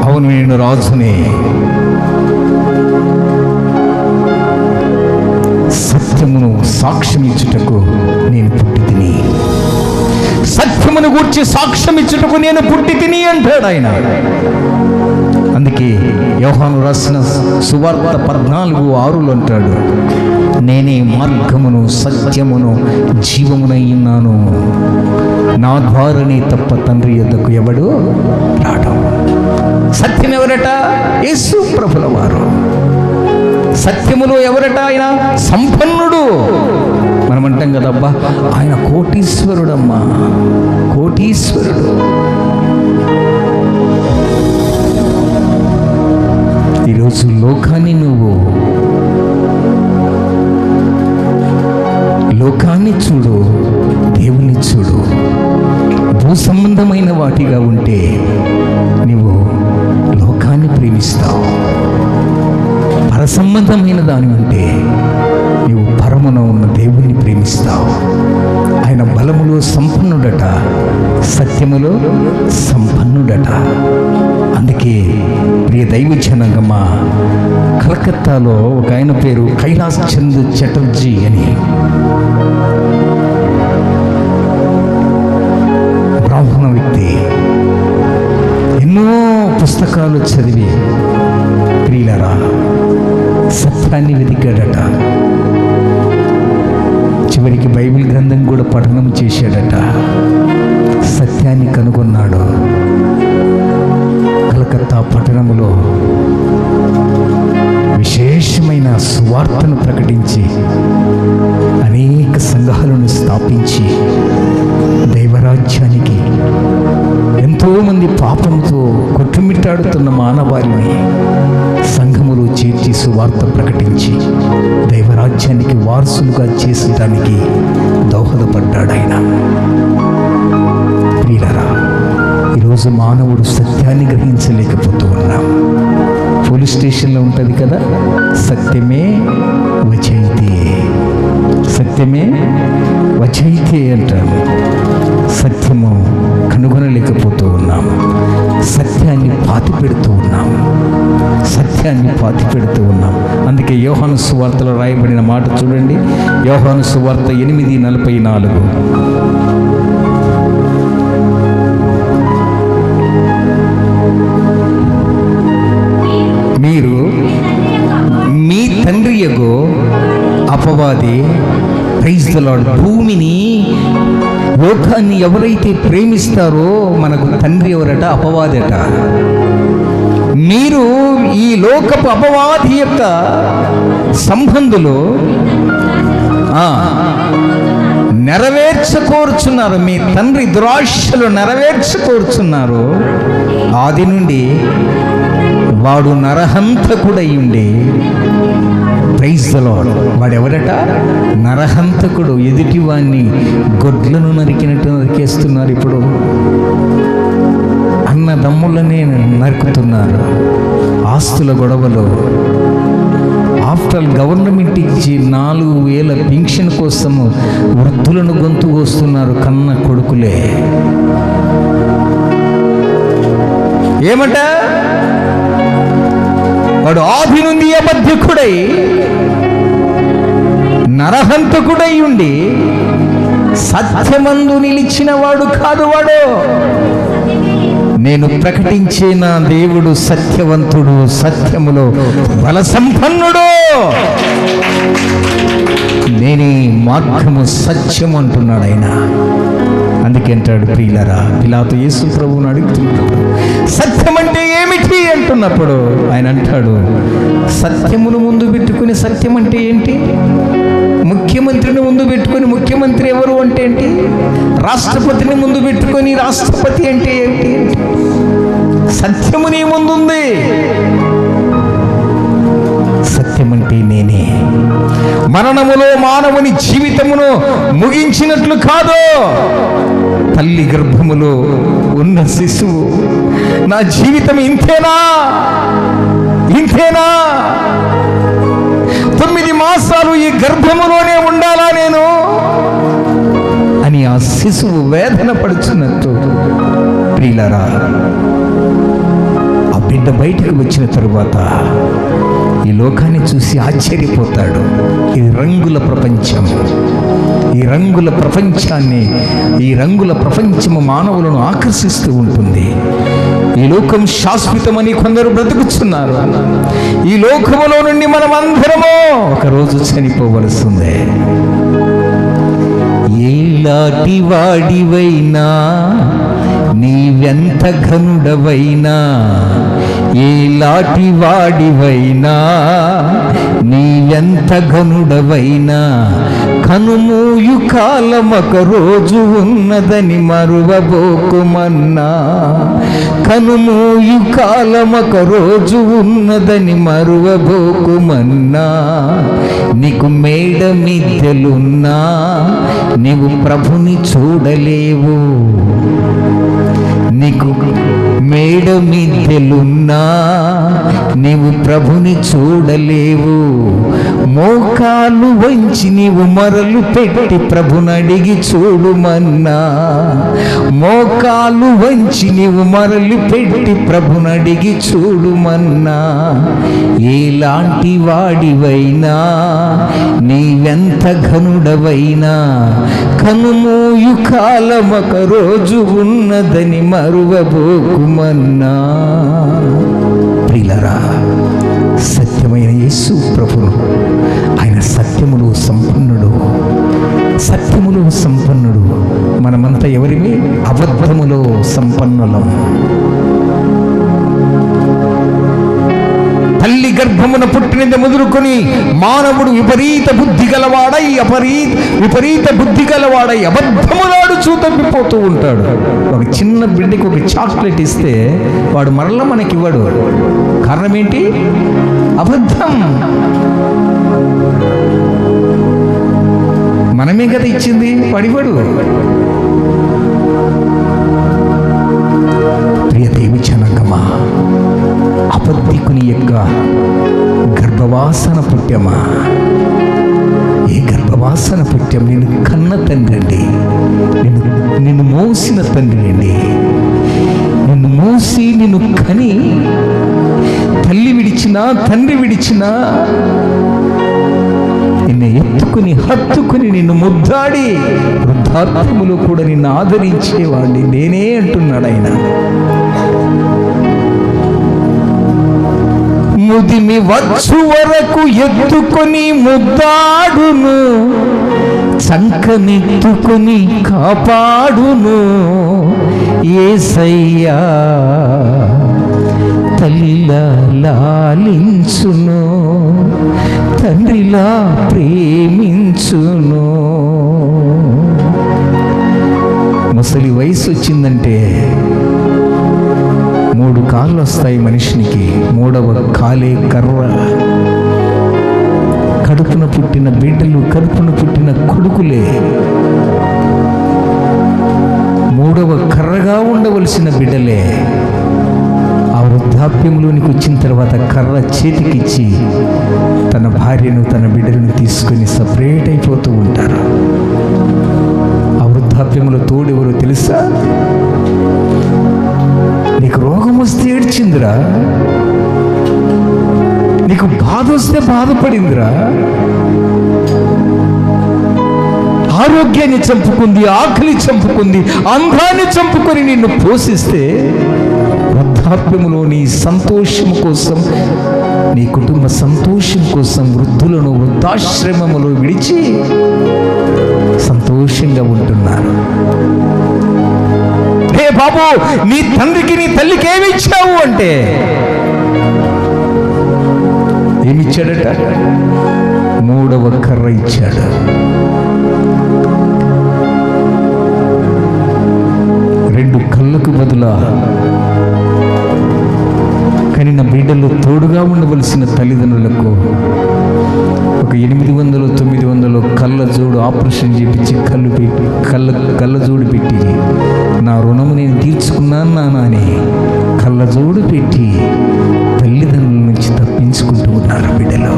అవును, నేను రాజునే. సత్యమును సాక్ష్యమిచ్చుటకు నేను పుట్టి తిని, సత్యమును గూర్చి సాక్ష్యమిచ్చుటకు నేను పుట్టి తిని అంటాడు ఆయన. అందుకే యోహాను రాసిన సువార్త 14:6 అంటాడు, నేనే మార్గమును సత్యమును జీవమునై ఉన్నాను, నా ద్వారానే తప్ప తండ్రి యొద్దకు ఎవడు రాడు. సత్యం ఎవరట? యేసు ప్రభుల వారు. సత్యములో ఎవరట? ఆయన సంపన్నుడు. మనం అంటాం కదబ్బా, ఆయన కోటీశ్వరుడమ్మా, కోటీశ్వరుడు. ఈరోజు లోకాన్ని లోకాన్ని చూడు, దేవుని చూడు. భూ సంబంధమైన వాటిగా ఉంటే నీవు లోకాన్ని ప్రేమిస్తావు, పరసంబంధమైన దాని ఉంటే నీవు పరమున ఉన్న దేవుని ప్రేమిస్తావు. ఆయన బలములో సంపన్నుడట, సత్యములో సంపన్నుడట. అందుకే ప్రియ దైవ జనాంగమా, కలకత్తాలో ఒక ఆయన పేరు కైలాస్ చంద్ చటర్జీ అని, బ్రాహ్మణ వ్యక్తి. ఎన్నో పుస్తకాలు చదివి ప్రియులరా సత్యాన్ని వెతికాడట. చివరికి బైబిల్ గ్రంథం కూడా పఠనం చేశాడట. సత్యాన్ని కనుగొన్నాడు. కలకత్తా పట్టణములో విశేషమైన సువార్తను ప్రకటించి అనేక సంఘాలను స్థాపించి దైవరాజ్యానికి ఎంతోమంది పాపంతో కొట్టుమిట్టాడుతున్న మానవాళిని సంఘములో చేర్చి సువార్త ప్రకటించి దైవరాజ్యానికి వారసులుగా చేసడానికి దోహదపడ్డాడు ఆయన. ప్రియులారా, ఈరోజు మానవుడు సత్యాన్ని గ్రహించలేకపోతూ ఉన్నాం. పోలీస్ స్టేషన్లో ఉంటుంది కదా, సత్యమే వచయితి, సత్యమే రాజైతే అంటాను, సత్యము కనుగొనలేకపోతూ ఉన్నాము. సత్యాన్ని పాతి పెడుతూ ఉన్నాము. అందుకే యోహాను సువార్తలో రాయబడిన మాట చూడండి. యోహాను సువార్త 8:44. మీరు మీ తండ్రి యగు అపవాది, ప్రైజ్ ది లార్డ్, భూమిని, లోకాన్ని ఎవరైతే ప్రేమిస్తారో మనకు తండ్రి ఎవరట? అపవాదట. మీరు ఈ లోకపు అపవాది యొక్క సంబంధులు నెరవేర్చకోరుచున్నారు. మీ తండ్రి దురాశలు నెరవేర్చకోరుచున్నారు. ఆది నుండి వాడు నరహంతకుడై ఉండి, ప్రైజ్ ది లార్డ్, వాడెవరట? నరహంతకుడు. ఎదుటివాణ్ణి గొడ్లను నరికినట్టు నరికేస్తున్నారు. ఇప్పుడు అన్నదమ్ములనే నరుకుతున్నారు. ఆస్తుల గొడవలు. ఆఫ్టర్ గవర్నమెంట్ ఇచ్చి 4,000 పెన్షన్ కోసము వృద్ధులను గొంతు కోస్తున్నారు కన్న కొడుకులే. ఏమట? వాడు ఆది నుండి అబద్ధకుడై, నరహంతకుడై ఉండి సత్యమందు నిలిచిన వాడు కాదు. వాడు నేను ప్రకటించే నా దేవుడు సత్యవంతుడు, సత్యములో బల సంపన్నుడు. నేనే మార్గము, సత్యము అంటున్నాడు ఆయన. అందుకే అంటాడు, ప్రియులరా, పిలాతు యేసు ప్రభువుని అడుగుతున్నాడు, సత్యం అంటే ఏమిటి అంటున్నప్పుడు ఆయన అంటాడు, సత్యమును ముందు పెట్టుకుని సత్యం అంటే ఏంటి? ముఖ్యమంత్రిని ముందు పెట్టుకొని ముఖ్యమంత్రి ఎవరు అంటే ఏంటి? రాష్ట్రపతిని ముందు పెట్టుకొని రాష్ట్రపతి అంటే ఏంటి? సత్యము నీ ముందుంది. సత్యమంటే నేనే. మరణములో మానవుని జీవితమును ముగించినట్లు కాదు. తల్లి గర్భములో ఉన్న శిశువు, నా జీవితం ఇంతేనా 9 మాసాలు ఈ గర్భములోనే ఉండాలా నేను అని ఆ శిశువు వేదన పడుచున్నట్టు, ప్రియులారా, ఆ బిడ్డ బయటకు వచ్చిన తరువాత ఈ లోకాన్ని చూసి ఆశ్చర్యపోతాడు. ఇది రంగుల ప్రపంచం. ఈ రంగుల ప్రపంచము మానవులను ఆకర్షిస్తూ ఉంటుంది. ఈ లోకం శాశ్వతమని కొందరు బ్రతుకుతున్నారు. ఈ లోకములో నుండి మనం అందరము ఒకరోజు చనిపోవలసిందే. ఏలాంటి వాడివైనా, నీవెంత ఘనుడవైనా, ఏలాంటి వాడివైనా, నీవెంత ఘనుడవైనా, కనుమూయు కాలమొక రోజు ఉన్నదని మరువబోకుమన్నా. కనుమూయు కాలమొక రోజు ఉన్నదని మరువబోకుమన్నా. నీకు మేడ మిద్దెలున్నా నీవు ప్రభుని చూడలేవు. నీకు మేడ మిద్దెలున్నా నీవు ప్రభుని చూడలేవు. మోకాలు వంచి నీవు మరలు పెట్టి ప్రభునడిగి చూడుమన్నా. మోకాలు వంచి నీవు మరలు పెట్టి ప్రభునడిగి చూడుమన్నా. ఎలాంటి వాడివైనా, నీవెంత ఘనుడవైనా, కనుమూయు కాలమొక రోజు ఉన్నదని మరువబోకుమన్నా. ప్రియులారా, సత్యమైన యేసు ప్రభువు, ఆయన సత్యములో సంపన్నుడు. మనమంతా ఎవరివి? అబద్ధములో సంపన్నులం. తల్లి గర్భమున పుట్టినది మొదలుకొని మానవుడు విపరీత బుద్ధి గలవాడై అబద్ధములాడుచూ తప్పిపోతూ ఉంటాడు. ఒక చిన్న బిడ్డకి ఒక చాక్లెట్ ఇస్తే వాడు మరలా మనకి ఇవ్వడు. కారణం ఏంటి? అబద్ధం. మనమే కదా ఇచ్చింది, వాడివ్వడు. ప్రియ దేవి జనకమా, అబద్ధికుని యొక్క గర్భవాసన పుట్టామా? ఏ గర్భవాసన వాసన పుట్టాం. నేను కన్న తండ్రి అండి, నిన్ను మోసిన తండ్రి అండి. నిన్ను మోసి నిన్ను కని తల్లి విడిచినా తండ్రి విడిచినా నిన్ను ఎత్తుకుని హత్తుకుని నిన్ను ముద్దాడి వృద్ధాప్యములో కూడా నిన్ను ఆదరించేవాడిని నేనే అంటున్నాడు ఆయన. ముదిమి వచ్చు వరకు ఎత్తుకొని ముద్దాడును, చంకనెత్తుకొని కాపాడును యేసయ్యా. తల్లిలా లాలించును, తండ్రిలా ప్రేమించును. ముసలి వయసు వచ్చిందంటే 3 కాళ్ళు వస్తాయి మనిషినికి. 3వ కాలే కర్ర. కడుపున పుట్టిన బిడ్డలు, కడుపున పుట్టిన కొడుకులే 3వ కర్రగా ఉండవలసిన బిడ్డలే ఆ వృద్ధాప్యంలోనికి వచ్చిన తర్వాత కర్ర చేతికిచ్చి తన భార్యను తన బిడ్డలను తీసుకొని సపరేట్ అయిపోతూ ఉంటారు. ఆ వృద్ధాప్యంలో తోడెవరో తెలుసా? నీకు రోగం వస్తే ఏడ్చిందిరా, నీకు బాధ వస్తే బాధపడిందిరా, ఆరోగ్యాన్ని చంపుకుంది, ఆకలి చంపుకుంది, అందాన్ని చంపుకొని నిన్ను పోషిస్తే వృద్ధాప్యములో నీ సంతోషం కోసం, నీ కుటుంబ సంతోషం కోసం వృద్ధులను వృద్ధాశ్రమములో విడిచి సంతోషంగా ఉంటున్నారు. హే బాబు, నీ తండ్రికి నీ తల్లికి ఏమి ఇచ్చావు అంటే ఏమిచ్చాడట? 3వ కర్ర ఇచ్చాడు. రెండు కళ్ళకు బదులా కనిన బిడ్డలు తోడుగా ఉండవలసిన తల్లిదండ్రులకు ఒక 800-900 కళ్ళజోడు ఆపరేషన్ చేయించి కళ్ళజోడు పెట్టి నా రుణము నేను తీర్చుకున్నాను నాన్న అని కళ్ళజోడు పెట్టి తల్లిదండ్రుల నుంచి తప్పించుకుంటూ ఉన్నారు బిడ్డలు.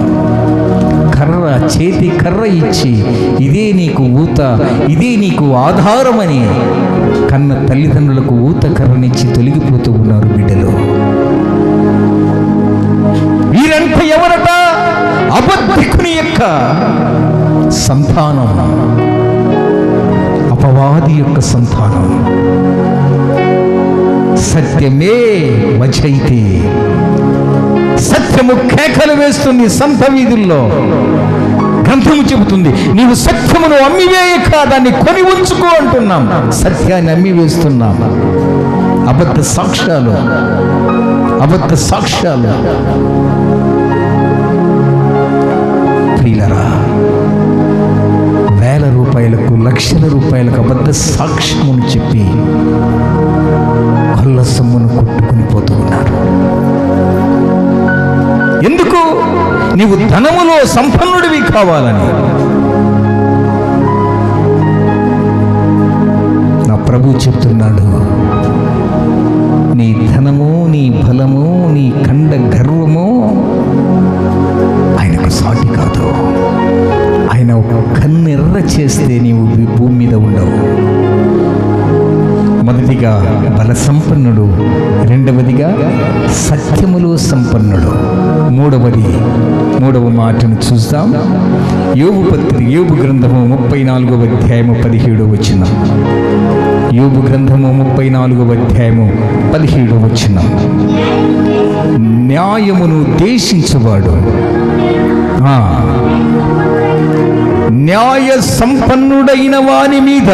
కర్ర, చేతి కర్ర ఇచ్చి ఇదే నీకు ఊత, ఇదే నీకు ఆధారమని కన్న తల్లిదండ్రులకు ఊత కర్రనిచ్చి తొలగిపోతూ ఉన్నారు బిడ్డలు. వీరంతా ఎవరట? అబద్ధికుని యొక్క సంతానం, అపవాది యొక్క సంతానం. సత్యమే వచైతే, సత్యము కేకలు వేస్తుంది సంత వీధుల్లో. గ్రంథము చెబుతుంది, నీవు సత్యమును అమ్మివేయక దాన్ని కొని ఉంచుకో అంటున్నాం. సత్యాన్ని అమ్మివేస్తున్నాం. అబద్ధ సాక్ష్యాలు, అబద్ధ సాక్ష్యాలు. ప్రియులరా, వేల రూపాయలకు, లక్షల రూపాయలకు అబద్ధ సాక్ష్యమును చెప్పి కొల్ల సొమ్మును కొట్టుకుని పోతూ ఉన్నారు. ఎందుకు? నీవు ధనములో సంపన్నుడివి కావాలని. నా ప్రభు చెప్తున్నాడు, నీ ధనము, నీ బలము, నీ కండ గర్వము ఆయనకు సాటి కాదు. ఆయన ఒక కన్నెర్ర చేస్తే నీవు భూమి మీద ఉండవు. మొదటిగా బల సంపన్నుడు, రెండవదిగా సత్యములో సంపన్నుడు, మూడవ మాటను చూద్దాం. యోబు గ్రంథము 34వ అధ్యాయము 17వ వచనం. యోబు గ్రంథము 34వ అధ్యాయము 17వ వచనం. న్యాయమును దేశించువాడు, న్యాయ సంపన్నుడైన వాని మీద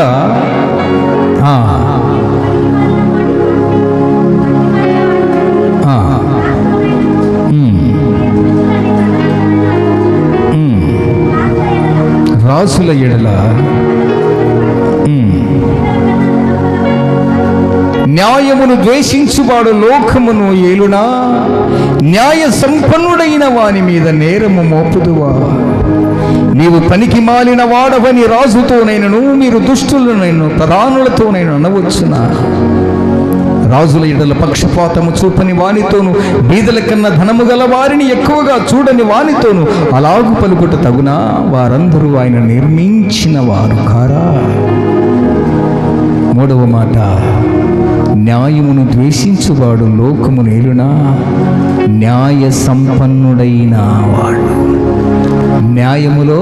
రాసుల ఎడల న్యాయమును ద్వేషించువాడు లోకమును ఏలునా, న్యాయ సంపన్నుడైన వాని మీద నేరము మోపుదువా. నీవు పనికి మాలిన వాడవని రాజుతోనైనను, మీరు దుష్టులనైనా ప్రధానులతోనైనా అనవచ్చునా. రాజుల ఎడల పక్షపాతము చూపని వానితోను, బీదల కన్నా ధనము గల వారిని ఎక్కువగా చూడని వానితోను అలాగు పలుకుట తగునా? వారందరూ ఆయన నిర్మించిన వారు కారా? మూడవ మాట, న్యాయమును ద్వేషించువాడు లోకము నేలునా? న్యాయ సంపన్నుడైన వాడు, న్యాయములో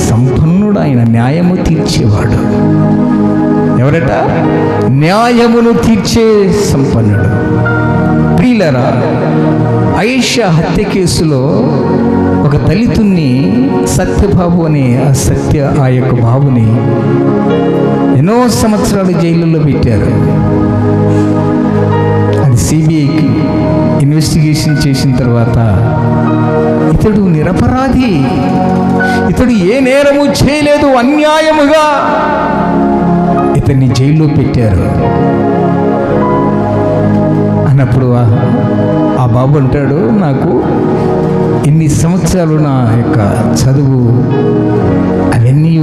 సంపన్నుడైన, న్యాయము తీర్చేవాడు ఎవరట? న్యాయమును తీర్చే సంపన్నుడు. ప్రియులారా, ఆయిషా హత్య కేసులో ఒక దళితుణ్ణి, సత్యబాబు అనే ఆ యొక్క బాబుని ఎన్నో సంవత్సరాలు జైలులో పెట్టారు. అది సిబిఐకి ఇన్వెస్టిగేషన్ చేసిన తర్వాత ఇతడు నిరపరాధి, ఇతడు ఏ నేరము చేయలేదు, అన్యాయముగా ఇతన్ని జైల్లో పెట్టారు అన్నప్పుడు ఆ బాబు అంటాడు, నాకు ఇన్ని సంవత్సరాలు నా యొక్క చదువు అవన్నీ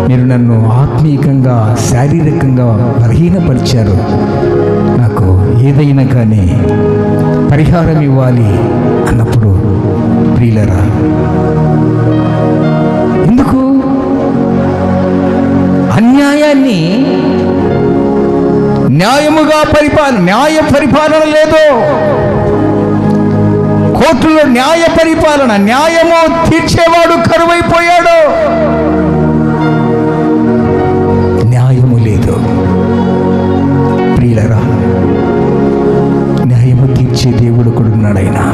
మీరు నన్ను ఆత్మీయంగా శారీరకంగా బలహీనపరిచారు, నాకు ఏదైనా కానీ పరిహారం ఇవ్వాలి అన్నప్పుడు, ప్రియులరా, ఎందుకు అన్యాయాన్ని న్యాయముగా న్యాయ పరిపాలన లేదు, కోర్టులో న్యాయ పరిపాలన, న్యాయము తీర్చేవాడు కరువైపోయాడు, న్యాయము లేదు. ప్రియులరా, న్యాయము తీర్చే దేవుడు కొడున్నాడైనా,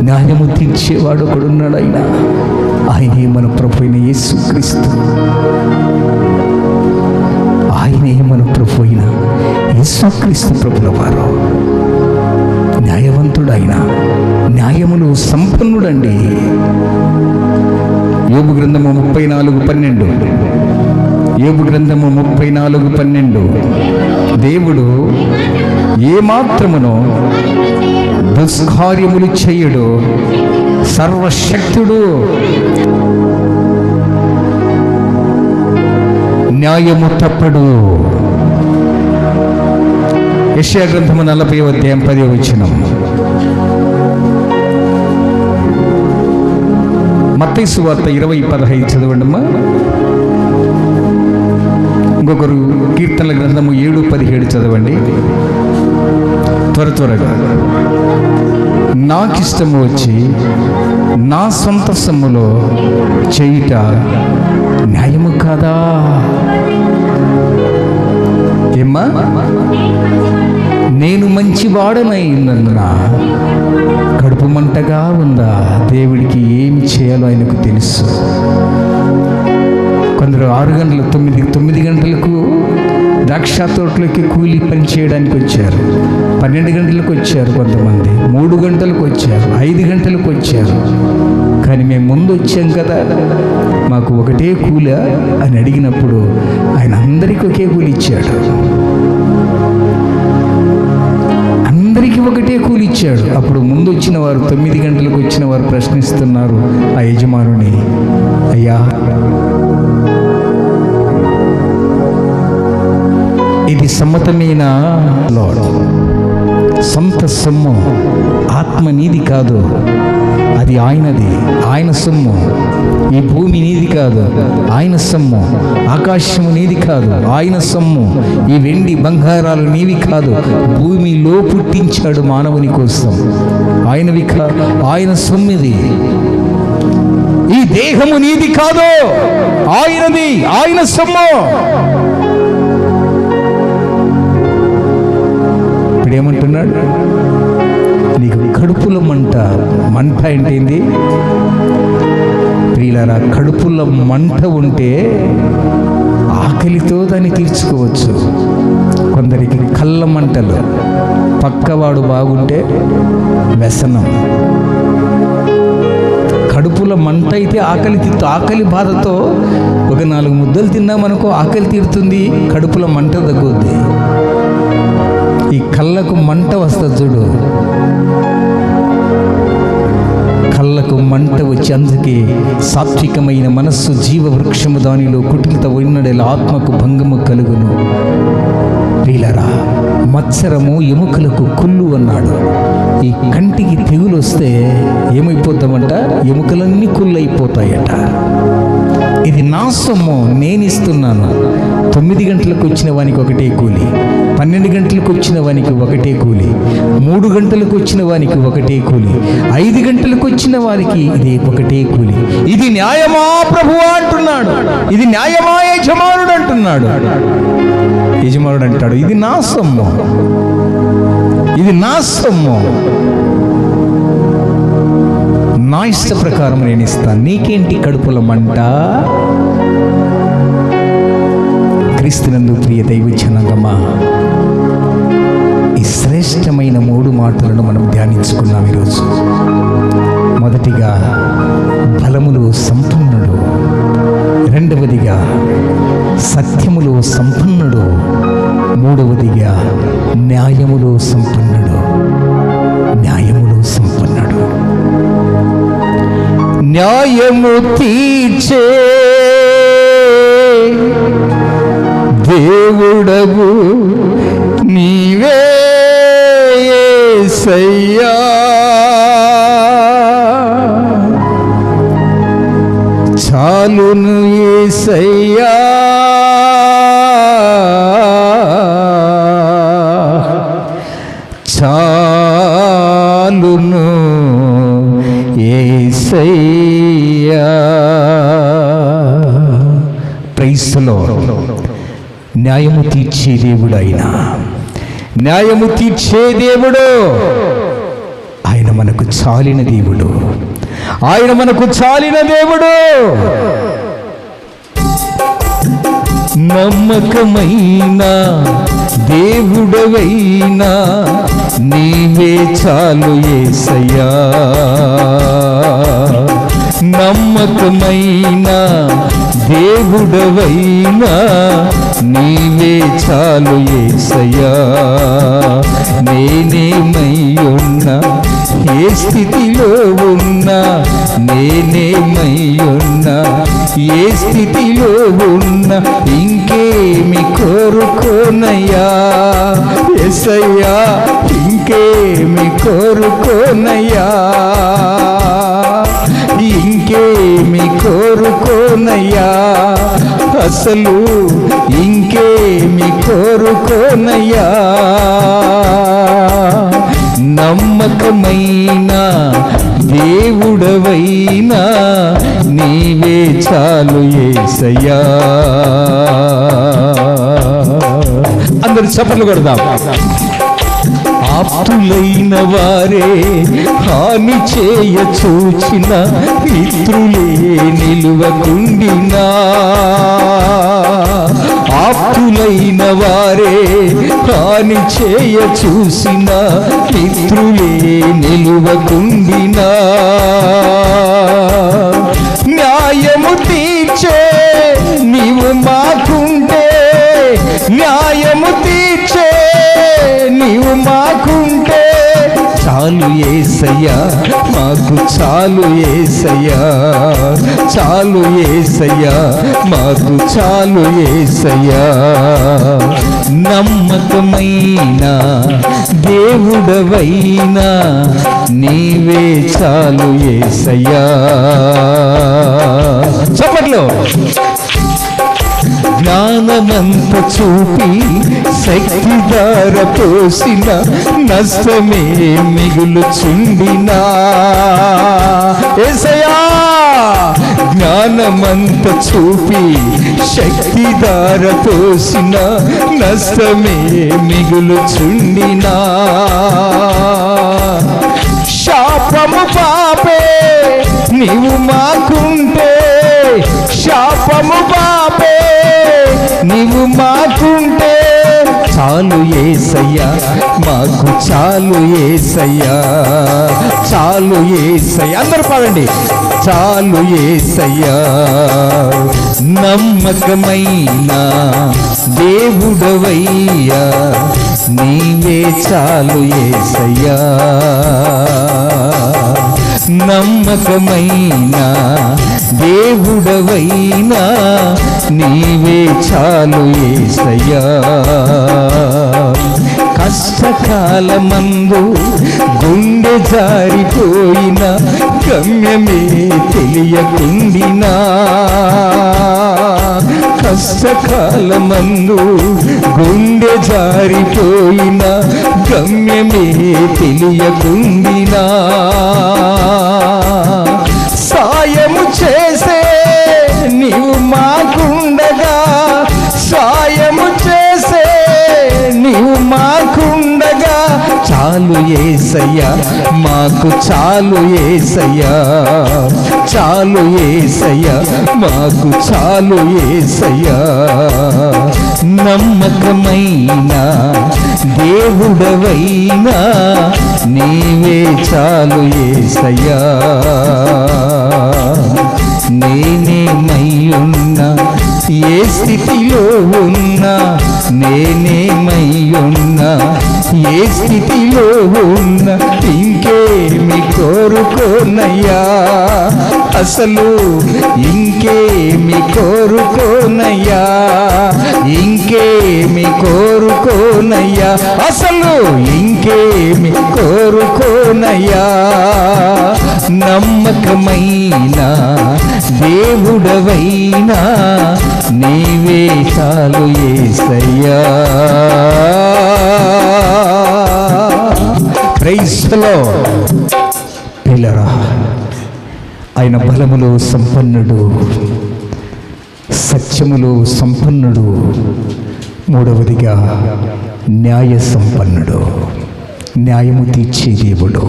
న్యాయము తీర్చేవాడు కొడున్నాడైనా, ఆయనే మన ప్రభు అయిన యేసుక్రీస్తు, ఆయనే మన ప్రభు అయిన యేసుక్రీస్తు ప్రభుల వారు. న్యాయవంతుడైన, న్యాయములు సంపన్నుడండి. యోబు గ్రంథము 34:12, యోబు గ్రంథము 34:12, దేవుడు ఏమాత్రమునో దుష్కార్యములు చేయడు, సర్వశక్తుడు, న్యాయము తప్పడు. యెషయా గ్రంథము 40:10. మత్తయి సువార్త 20:15 చదవండమ్మా. ఇంకొకరు కీర్తనల గ్రంథము 7:17 చదవండి త్వరగా. నాకిష్టము వచ్చి నా సొంత సొమ్ములో చేయుట న్యాయము కాదా? ఏమ్మా, నేను మంచివాడనై ఉన్నందున కడుపు మంటగా ఉందా? దేవుడికి ఏమి చేయాలో ఆయనకు తెలుసు. కొందరు 6 గంటలు 9 గంటలకు ద్రాక్ష తోటలోకి కూలి పని చేయడానికి వచ్చారు, 12 గంటలకు వచ్చారు, కొంతమంది 3 గంటలకు వచ్చారు, 5 గంటలకు వచ్చారు. కానీ మేము ముందు వచ్చాం కదా, మాకు ఒకటే కూలి అని అడిగినప్పుడు ఆయన అందరికీ ఒకే కూలి ఇచ్చాడు, అందరికీ ఒకటే కూలి ఇచ్చాడు. అప్పుడు ముందు వచ్చిన వారు 9 గంటలకు వచ్చిన వారు ప్రశ్నిస్తున్నారు ఆ యజమానుని, అయ్యా ఇది సమ్మతమైన లార్డ్, సొంత సొమ్ము, ఆత్మ నీది కాదు, అది ఆయనది, ఆయన సొమ్ము. ఈ భూమి నీది కాదు, ఆయన సొమ్ము. ఆకాశము నీది కాదు, ఆయన సొమ్ము. ఈ వెండి బంగారాలు నీవి కాదు, భూమిలో పుట్టించాడు మానవుని కోసం, ఆయనవి ఆయన సొమ్మిది. ఈ దేహము నీది కాదు, ఆయనది, ఆయన సొమ్ము. ఇప్పుడేమంటున్నాడు? నీకు కడుపులో మంట అంటే ఏంటి ప్రియులారా? కడుపులో మంట ఉంటే ఆకలితో దాన్ని తీర్చుకోవచ్చు. కొందరికి కళ్ళ మంటలు, పక్కవాడు బాగుంటే వ్యసనం. కడుపులో మంట అయితే ఆకలి బాధతో ఒక 4 ముద్దలు తిన్నామనుకో ఆకలి తీరుతుంది, కడుపులో మంట తగ్గుద్ది. ఈ కళ్ళకు మంట వస్తుంది చూడు, కళ్ళ కళ్ళకు మంట వచ్చి, అందుకే సాత్వికమైన మనస్సు జీవవృక్షము, దానిలో కుటిలత ఉన్నడేలా ఆత్మకు భంగము కలుగును. వీలరా మత్సరము ఎముకలకు కుళ్ళు అన్నాడు. ఈ కంటికి తెగులు వస్తే ఏమైపోతామంట? ఎముకలన్నీ కుళ్ళైపోతాయట. ఇది నా సొమ్ము, నేను ఇస్తున్నాను. 9 గంటలకు వచ్చిన వానికి ఒకటే కూలి, 12 గంటలకు వచ్చిన వానికి ఒకటే కూలి, 3 గంటలకు వచ్చిన వానికి ఒకటే కూలి, 5 గంటలకు వచ్చిన వారికి ఇది ఒకటే కూలి. ఇది న్యాయమా ప్రభువా అంటున్నాడు. ఇది న్యాయమా యజమానుడు అంటున్నాడు. యజమానుడు అంటాడు, ఇది నా సొమ్ము, ఇది నా సొమ్ము, నా ఇష్ట ప్రకారం నేను ఇస్తాను, నీకేంటి కడుపుల మంట? క్రీస్తునందు ప్రియ దైవ జనాంగమా, ఈ శ్రేష్టమైన 3 మాటలను మనం ధ్యానించుకున్నాం ఈరోజు. మొదటిగా బలములో సంపన్నుడు, రెండవదిగా సత్యములో సంపన్నుడు, మూడవదిగా న్యాయములో సంపన్నుడు. న్యాయములో సంపన్నుడు, న్యాయము తీర్చే దేవుడవు నీవే యేసయ్యా. చాలును యేసయ్యా, చాలును యేసయ్యా. Praise the lord. న్యాయము తీర్చే దేవుడు ఆయన, న్యాయము తీర్చే దేవుడు ఆయన. మనకు చాలిన దేవుడు ఆయన, మనకు చాలిన దేవుడు. నమ్మకమైన దేవుడవైనా నీవే చాలు యేసయ్యా. నమ్మకమైన దేవుడవైనా నీవే చాలు యేసయ్యా. నేనేమై ఉన్నా, ఏ స్థితిలో ఉన్నా, నేనేమై ఉన్నా, ఏ స్థితిలో ఉన్నా, ఇంకేమి కోరుకోనయ్యా యేసయ్యా, ఇంకేమి కోరుకోనయ్యా, ఇంకేమి కోరుకోనయ్యా, అసలు ఇంకేమి కోరుకోనయ్యా. నమ్మకమైన దేవుడవైనా నీవే చాలు యేసయ్యా. అందరూ చప్పట్లు కొడదాం. ఆప్తులైన వారే హాని చేయ చూచిన, మిత్రులే నిలువకుండినా. ఆప్తులైన వారే హాని చేయ చూసిన, మిత్రులే నిలువకుండినా. న్యాయము తీర్చే నీవు మాకుంటే, న్యాయము తీర్చే నీవు మాకుంటే, చాలు యేసయ్యా, మాకు చాలు యేసయ్యా, చాలు యేసయ్యా, మాకు చాలు యేసయ్యా. నమ్మకమైన దేవుడవైనా నీవే చాలు యేసయ్యా. చప్పట్లు. జ్ఞానమంత చూపి శక్తిధార పోసిన, నష్టమే మిగులుచుండినా. యేసయ్యా, జ్ఞానమంత చూపి శక్తిధార పోసిన, నష్టమే మిగులుచుండినా. శాపము పాపే నీవు మాకుంటే, శాపము పాపే నీవు మాకుంటే, చాలు యేసయ్యా, మాకు చాలు యేసయ్యా, చాలు యేసయ్యా. అందరూ పాడండి. చాలు యేసయ్యా. నమ్మకమైన దేవుడవయ్యా నీవే చాలు యేసయ్యా. నమ్మకమైన దేవుడవైనా నీవే చాలు యేసయ్యా. కష్టకాలమందు గుండె జారిపోయిన గమ్యమే తెలియకుండినా, కష్టకాలమందు గుండె జారిపోయిన గమ్యమే తెలియకుండినా, సాయము చేసే నీవు మాకుండగా, సాయము చేసే నీవు మాకుండగా, చాలు యేసయ్యా మాకు చాలు యేసయ్యా, చాలు యేసయ్యా మాకు చాలు యేసయ్యా. నమ్మకమైన దేవుడవైనా నీవే చాలు యేసయ్యా. నేనేమయ్యున్నా ఏ స్థితిలో ఉన్నా, నేనేమయ్యున్నా ఏ స్థితిలో ఉన్నా, ఇంకేమి కోరుకోనయ్యా, అసలు ఇంకేమి కోరుకోనయ్యా, ఇంకేమి కోరుకోనయ్యా, అసలు ఇంకేమి కోరుకోనయ్యా. నమ్మకమైన దేవుడవైనా నీవే చాలు యేసయ్యా. Praise the lord. పిల్లరా, ఆయన బలములో సంపన్నుడు, సత్యములో సంపన్నుడు, మూడవదిగా న్యాయ సంపన్నుడు, న్యాయము తీర్చే దేవుడు,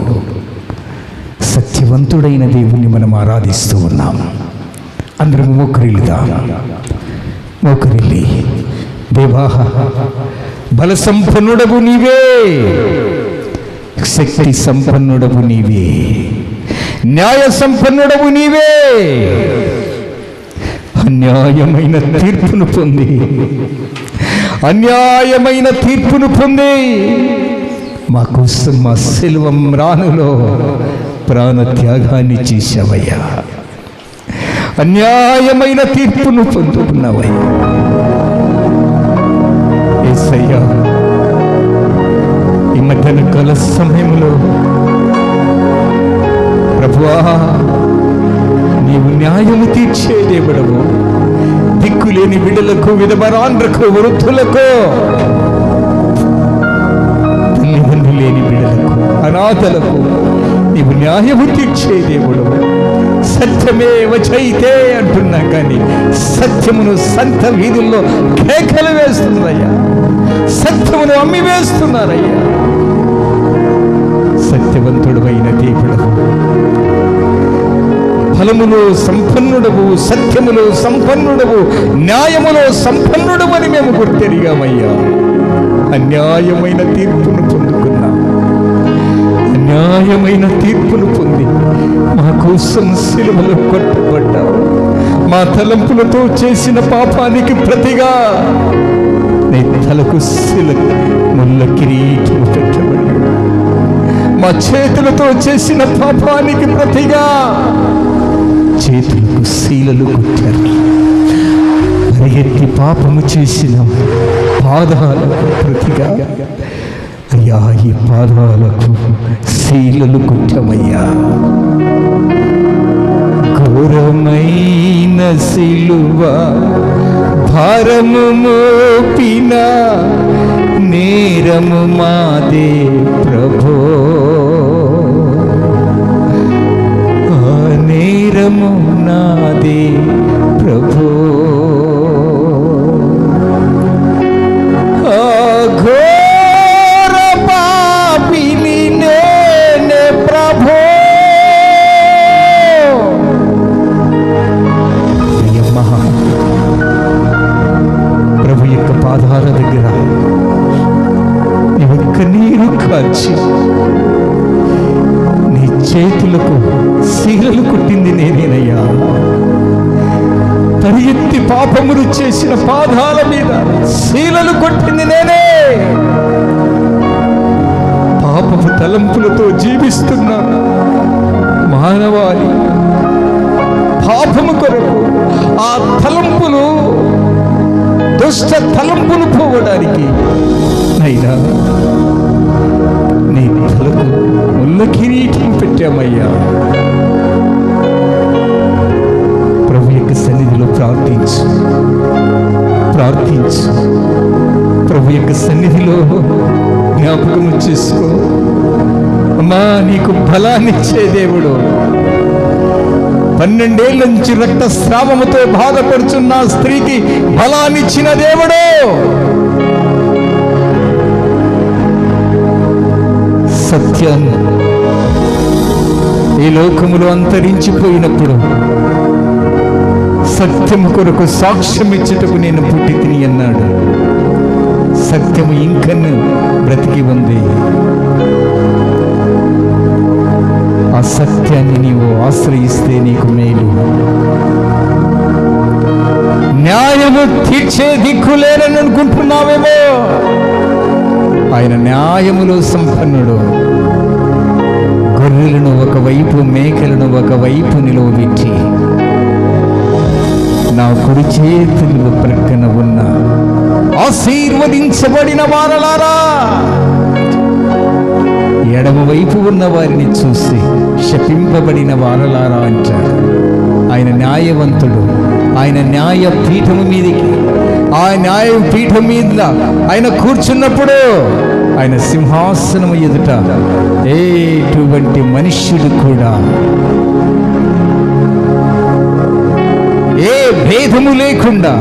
సత్యవంతుడైన దేవుణ్ణి మనం ఆరాధిస్తూ ఉన్నాం. అందరం మోకరిల్లుదాం. మోకరిల్లి, దేవా బల సంపన్నుడవు నీవే, శక్తి సంపన్నుడవు నీవే, న్యాయ సంపన్నుడవు నీవే. అన్యాయమైన తీర్పును పొంది, అన్యాయమైన తీర్పును పొంది మా కోసం మా శిలువ మ్రానులో ప్రాణ త్యాగాన్ని చేశావయ్యా. అన్యాయమైన తీర్పును పొందుకున్నావయ్యా. యేసయ్యా, ఈ మధ్యాహ్న కాల సమయంలో ప్రభువా, నీవు న్యాయము తీర్చే దేవుడవు. దిక్కులేని బిడ్డలకు, విధవరాండ్రకు, వృద్ధులకు, తల్లిదండ్రులు లేని బిడ్డలకు, అనాథలకు నీవు న్యాయము తీర్చే దేవుడవు. సత్యమేవ జయతే అంటున్నా కానీ సత్యమును సంత వీధుల్లో కేకలు వేస్తున్నారయ్యా, సత్యమును అమ్మి వేస్తున్నారయ్యా. సత్యవంతుడైన దేవుడవు, ఫలములో సంపన్నుడవు, సత్యములో సంపన్నుడవు, న్యాయములో సంపన్నుడవు అని మేము గుర్తెరిగామయ్యా. అన్యాయమైన తీర్పును పొందుకున్నాం, అన్యాయమైన తీర్పును పొంది మా కోసం సిలువలో కొట్టబడ్డావు. మా తలంపులతో చేసిన పాపానికి ప్రతిగా నీ తలకు ముళ్ళ కిరీటము పెట్టబడ్డావు. మా చేతులతో చేసిన పాపానికి ప్రతిగా చేతులకు శీలలు కుట్టారు. పరిగెత్తి పాపము చేసిన పాదాలకు ప్రతిగా అయ్యా ఈ పాదాలకు శీలలు కుట్టమయ్యా. ఘోరమైన సిలువ భారము మోపిన నేరము మాదే ప్రభో, ఆ నేరము నాదే ప్రభో. ఘోర పాపిని నేనే ప్రభో. ప్రభు యొక్క పాదాల దగ్గర నీ ఒక్క నీరు కాచి నీ చేతులకు శీలలు కుట్టింది నేనేనయ్యా. పరిగెత్తి పాపములు చేసిన పాదాల మీద శీలలు కొట్టింది నేనే. పాపము తలంపులతో జీవిస్తున్నా మా మానవాళి పాపము కొరకు ఆ తలంపులు, దుష్ట తలంపులు పోవడానికి అయినా నీ తలకు ముళ్ళ కిరీటం పెట్టామయ్యా. ప్రభు యొక్క సన్నిధిలో ప్రార్థించు, ప్రార్థించు. ప్రభు యొక్క సన్నిధిలో జ్ఞాపకం చేసుకో. అమ్మా, నీకు బలాన్నిచ్చే దేవుడు, 12 ఏళ్ల నుంచి రక్తస్రావముతో బాధపడుచున్న స్త్రీకి బలాన్నిచ్చిన దేవుడు. సత్యాన్ని ఈ లోకములో అంతరించిపోయినప్పుడు సత్యము కొరకు సాక్ష్యం ఇచ్చుటకు నేను పుట్టి తిని అన్నాడు. సత్యము ఇంకను బ్రతికి ఉంది. ఆ సత్యాన్ని నీవు ఆశ్రయిస్తే నీకు మేలు. న్యాయము తీర్చే దిక్కు లేనని అనుకుంటున్నావేమో, ఆయన న్యాయములో సంపన్నుడు. గొర్రెలను ఒకవైపు, మేకలను ఒకవైపు నిలవబెట్టి నా కుడి చేతులు ప్రక్కన ఉన్న ఆశీర్వదించబడిన వారలారా, ఎడమ వైపు ఉన్న వారిని చూసి శపింపబడిన వారలారా అంటాడు. ఆయన న్యాయవంతుడు. ఆయన న్యాయ పీఠము మీదకి, ఆ న్యాయ పీఠం మీద ఆయన కూర్చున్నప్పుడు ఆయన సింహాసనము ఎదుట ఎటువంటి మనుష్యుడు కూడా ఏ భేదము లేకుండా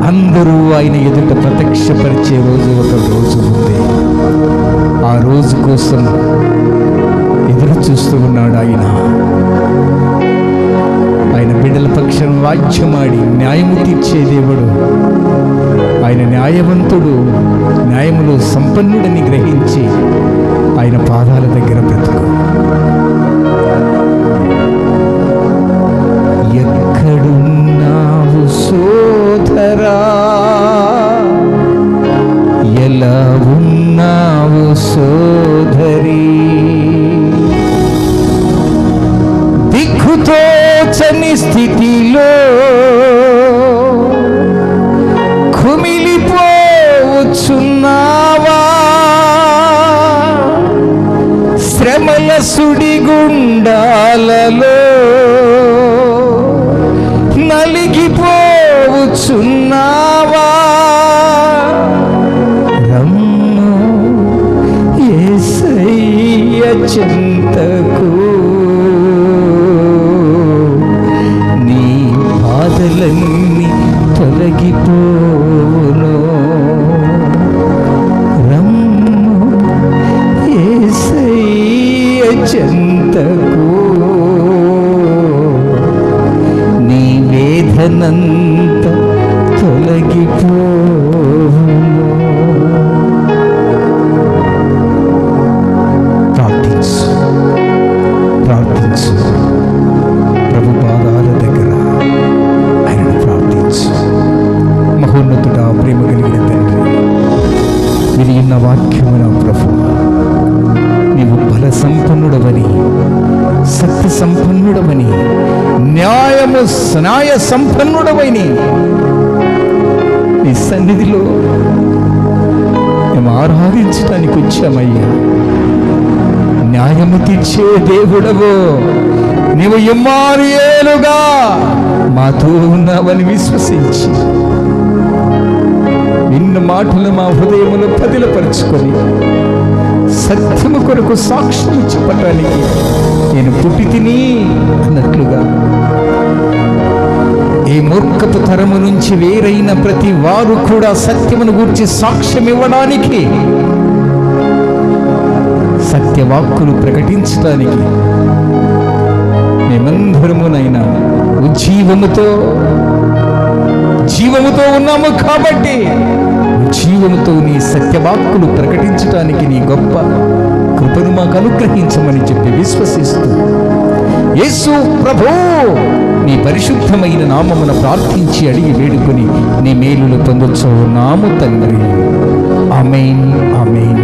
అందరూ ఆయన ఎదుట ప్రత్యక్షపరిచే రోజు ఒక రోజు ఉంది. ఆ రోజు కోసం ఎదురు చూస్తూ ఉన్నాడు ఆయన. ఆయన బిడ్డల పక్షం వాక్యమాడి న్యాయము తీర్చే దేవుడు. ఆయన న్యాయవంతుడు, న్యాయములో సంపన్నుడని గ్రహించి ఆయన పాదాల దగ్గర బ్రతుకు. ఎక్కడున్నావు సోదరా, ఎలా ఉన్నావు సోదరి, దిక్కుతోచని స్థితిలో కుమిలిపోవచ్చున్నావా, శ్రమల సుడిగుండాలలో నలిగిపోవచ్చున్నావా, రమ్ము యేసయ్య చెంతకు, నీ బాధలన్నీ తొలగిపోను. రమ్ము యేసయ్య చెంతకు, నీ వేదనంత తొలగిపోను. ప్రార్థించు, ప్రార్థించు. ప్రభు పాదాల దగ్గర ఆయనను ప్రార్థించు. మహోన్నతుడా, ప్రేమ కలిగిన తండ్రి, వినియున్న వాక్యమున ప్రభు, నీవు బల సంపన్నుడవని, సత్య సంపన్నుడవని, న్యాయ సంపన్నుడవని నీ సన్నిధిలో మేము ఆరాధించడానికి వచ్చామయ్యా. న్యాయము తీర్చే దేవుడవు నీవు ఇమ్మానుయేలుగా మాతో ఉన్నావని విశ్వసించి నిన్న మాటలు మా హృదయములు పదిలపరుచుకొని సత్యము కొరకు సాక్ష్యం చెప్పటానికి నేను పుట్టి తిని అన్నట్లుగా ఈ మూర్ఖపు తరము నుంచి వేరైన ప్రతి వారు కూడా సత్యమును గూర్చి సాక్ష్యం ఇవ్వడానికి, సత్యవాక్కులు ప్రకటించడానికి మేమందరమునైనా జీవముతో ఉన్నాము. కాబట్టి జీవముతో నీ సత్యవాక్కులు ప్రకటించడానికి నీ గొప్ప కృపను మాకు అనుగ్రహించమని చెప్పి విశ్వసిస్తూ యేసు ప్రభు నీ పరిశుద్ధమైన నామమున ప్రార్థించి అడిగి వేడుకొని నీ మేలులు పొందొచ్చు నాము తండ్రి. ఆమేన్, ఆమేన్.